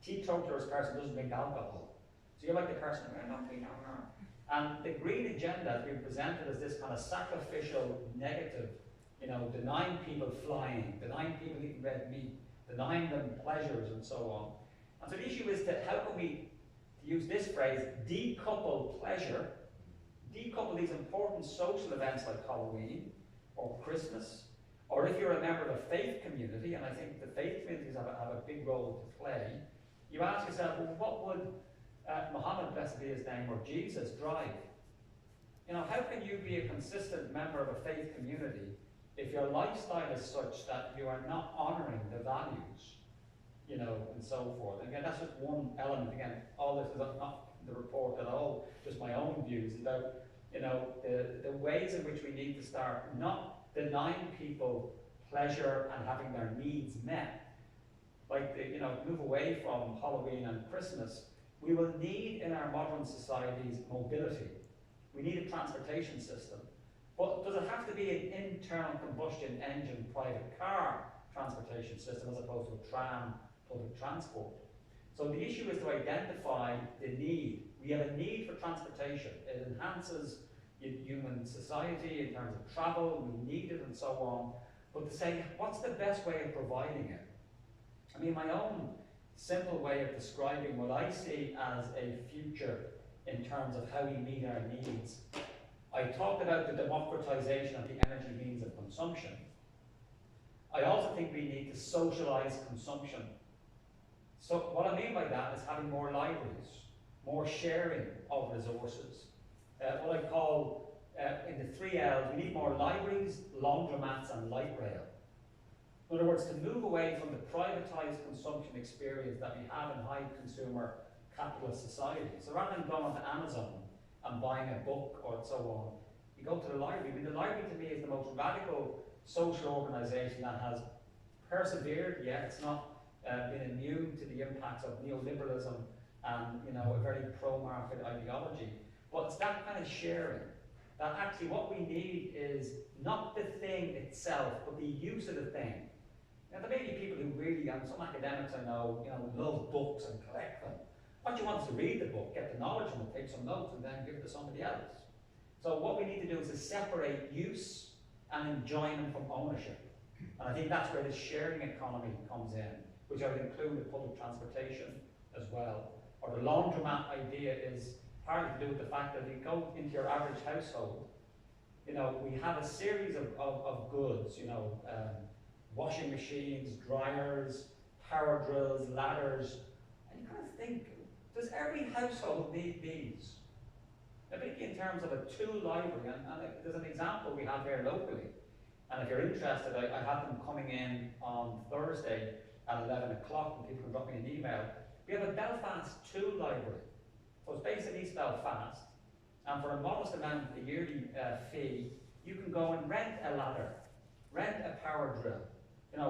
A teetotaler is a person who doesn't drink alcohol. So you're like the person, we're not being And the green agenda has been presented as this kind of sacrificial negative, denying people flying, denying people eating red meat, denying them pleasures and so on. And so the issue is that how can we, to use this phrase, decouple pleasure, decouple these important social events like Halloween or Christmas, or if you're a member of a faith community, and I think the faith communities have a big role to play, you ask yourself, well, what would Muhammad, blessed be his name, or Jesus drive? How can you be a consistent member of a faith community if your lifestyle is such that you are not honouring the values, and so forth? And again, that's just one element. Again, all this is not the report at all, just my own views about, the ways in which we need to start not denying people pleasure and having their needs met. Like, move away from Halloween and Christmas. We will need in our modern societies mobility. We need a transportation system. But does it have to be an internal combustion engine private car transportation system as opposed to a tram public transport? So the issue is to identify the need. We have a need for transportation. It enhances human society in terms of travel, we need it and so on. But to say, what's the best way of providing it? I mean, my own simple way of describing what I see as a future in terms of how we meet our needs. I talked about the democratization of the energy means of consumption. I also think we need to socialize consumption. So what I mean by that is having more libraries, more sharing of resources. What I call, in the 3 L's, we need more libraries, laundromats, and light rail. In other words, to move away from the privatized consumption experience that we have in high consumer capitalist society. So rather than going onto Amazon and buying a book or so on, you go to the library. I mean, the library to me is the most radical social organisation that has persevered, yet it's not been immune to the impacts of neoliberalism and a very pro-market ideology. But it's that kind of sharing that actually what we need is not the thing itself, but the use of the thing. Now, there may be people who really, and some academics I know, love books and collect them. What you want is to read the book, get the knowledge from it, take some notes, and then give it to somebody else. So what we need to do is to separate use and enjoyment from ownership. And I think that's where the sharing economy comes in, which I would include with public transportation as well. Or the laundromat idea is partly to do with the fact that if you go into your average household, we have a series of goods, washing machines, dryers, power drills, ladders, and you kind of think, does every household need these? I think in terms of a tool library, and there's an example we have here locally, and if you're interested, I have them coming in on Thursday at 11 o'clock, and people can drop me an email. We have a Belfast tool library. So it's based in East Belfast, and for a modest amount, a yearly fee, you can go and rent a ladder, rent a power drill,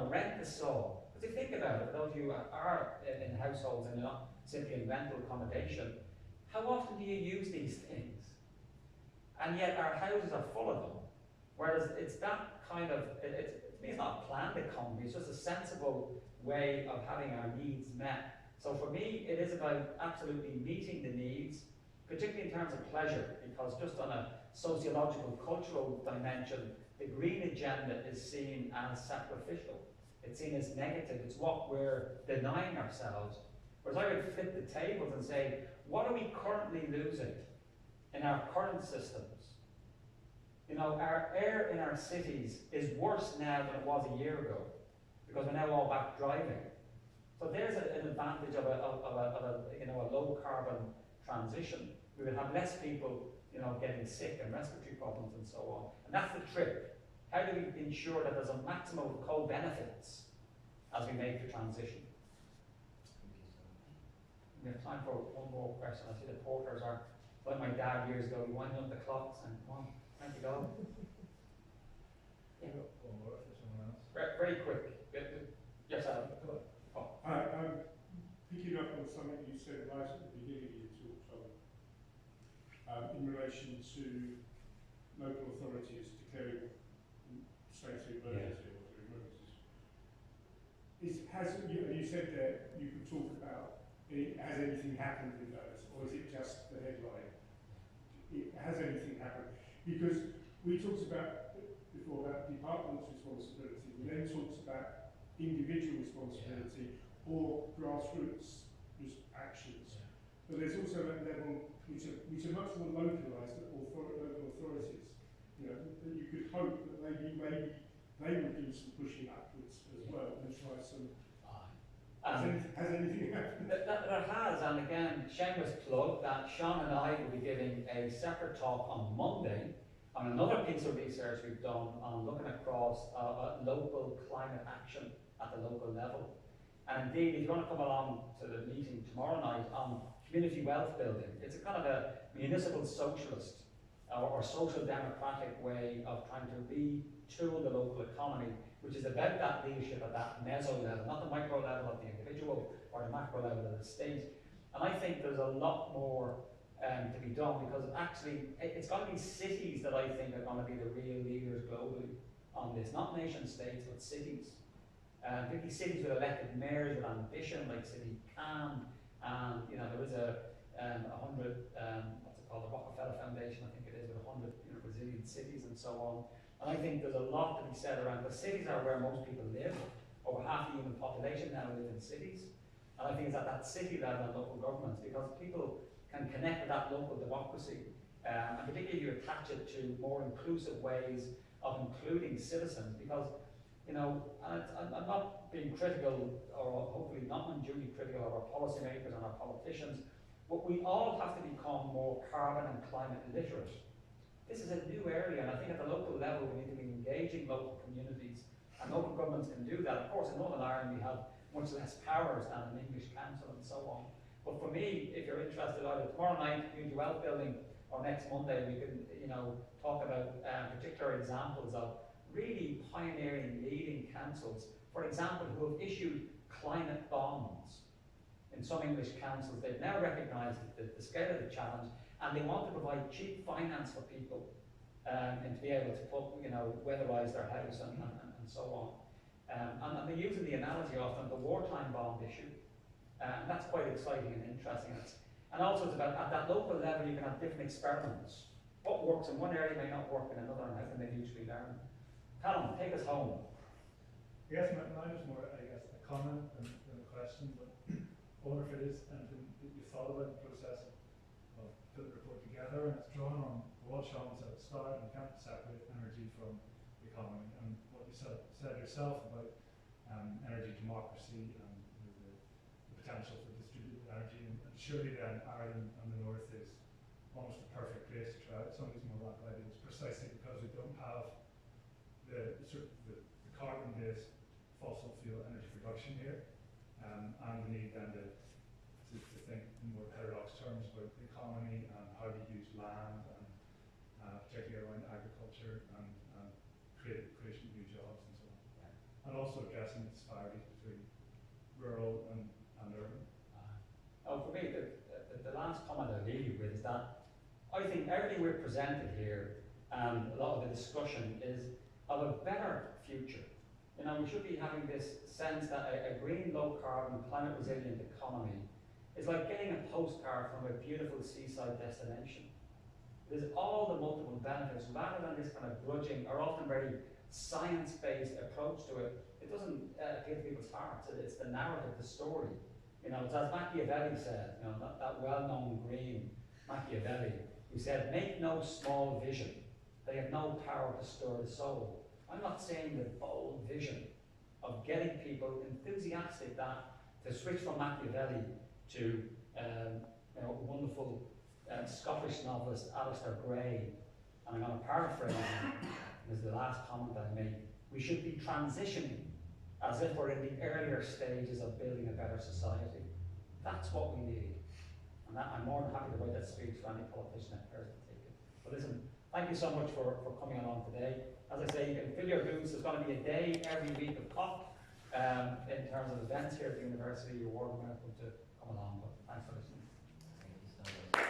rent a saw. Because if you think about it, for those of you who are in households and not simply in rental accommodation, how often do you use these things? And yet our houses are full of them. Whereas it's that kind of, to me it's not a planned economy, it's just a sensible way of having our needs met. So for me, it is about absolutely meeting the needs, particularly in terms of pleasure, because just on a sociological, cultural dimension, the green agenda is seen as sacrificial. It's seen as negative. It's what we're denying ourselves. Whereas I would flip the tables and say, what are we currently losing in our current systems? You know, our air in our cities is worse now than it was a year ago, because we're now all back driving. So there's an advantage of a low carbon transition. We would have less people, you know, getting sick and respiratory problems and so on. And that's the trick. How do we ensure that there's a maximum of co-benefits as we make the transition? We have time for one more question. I see the porters are, like my dad years ago, winding up the clocks and come on, time to go. Yeah. One more for someone else. Very quick. Yes, Adam. Oh. Picking up on something you said right at the beginning of your talk, Tom, in relation to local authorities declaring state of emergency or emergencies. You said that you could talk about, has anything happened with those, or is it just the headline? Has anything happened? Because we talked about before about department's responsibility, we then talked about individual responsibility or grassroots actions. But there's also that level which are much more localised at local authorities. You know, that you could hope that maybe they would do some pushing upwards as well and try some. Has anything happened? There has, and again, shameless plug that Sean and I will be giving a separate talk on Monday on another piece of research we've done on looking across local climate action at the local level. And indeed, if you want to come along to the meeting tomorrow night on community wealth building, it's a kind of a municipal socialist or social democratic way of trying to retool the local economy, which is about that leadership at that meso level, not the micro level of the individual or the macro level of the state. And I think there's a lot more to be done, because actually it's going to be cities that I think are going to be the real leaders globally on this, not nation states, but cities. Particularly cities with elected mayors with ambition, like City Cannes, and you know there is a 100 what's it called, the Rockefeller Foundation, I think it is, with 100 resilient cities and so on. And I think there's a lot to be said around, the cities are where most people live. Over half the human population now live in cities, and I think it's at that city level and local governments, because people can connect with that local democracy, and particularly if you attach it to more inclusive ways of including citizens, because you know, and I'm not being critical, or hopefully not unduly critical of our policymakers and our politicians, but we all have to become more carbon and climate literate. This is a new area, and I think at the local level we need to be engaging local communities, and local governments can do that. Of course, in Northern Ireland we have much less powers than an English council and so on. But for me, if you're interested, either tomorrow night, community wealth building, or next Monday, we can, you know, talk about particular examples of really pioneering, leading councils, for example, who have issued climate bonds. In some English councils, they've now recognised the scale of the challenge, and they want to provide cheap finance for people, and to be able to put, you know, weatherise their house and so on. And they're using the analogy often of the wartime bond issue. And that's quite exciting and interesting. And also it's about, at that local level, you can have different experiments. What works in one area may not work in another, and how can they mutually learn? Callum, take us home. I guess mine is more, I guess, a comment than a question, but I wonder if it is anything that you thought about the process of putting the report together, and it's drawn on what Sean said at the start, and you can't separate energy from the economy, and what you said yourself about energy democracy and the potential for distributed energy, and surely then Ireland and the North is almost the perfect place to try out some of these more radical ideas, precisely because we don't have the carbon-based fossil fuel energy production here, and we need then to think in more heterodox terms about the economy and how to use land, and particularly around agriculture and creation of new jobs and so on. And also addressing the disparities between rural and urban. For me, the last comment I'll leave you with is that I think everything we've presented here, and a lot of the discussion, is of a better future. You know, we should be having this sense that a green, low carbon, climate resilient economy It's like getting a postcard from a beautiful seaside destination. There's all the multiple benefits, rather than this kind of grudging or often very science-based approach to it. It doesn't appeal to people's hearts. It's the narrative, the story. You know, it's as Machiavelli said, you know, that well-known green Machiavelli, who said, make no small vision. They have no power to stir the soul. I'm not saying the bold vision of getting people enthusiastic that to switch from Machiavelli to you know, wonderful Scottish novelist Alistair Gray, and I'm going to paraphrase him, this is the last comment I make. We should be transitioning as if we're in the earlier stages of building a better society. That's what we need. And that, I'm more than happy to write that speech for any politician that cares to take it. But listen, thank you so much for coming along today. As I say, you can fill your boots. There's going to be a day every week of COP in terms of events here at the university. You're more than welcome to come along. But thanks for listening. Thank you so much.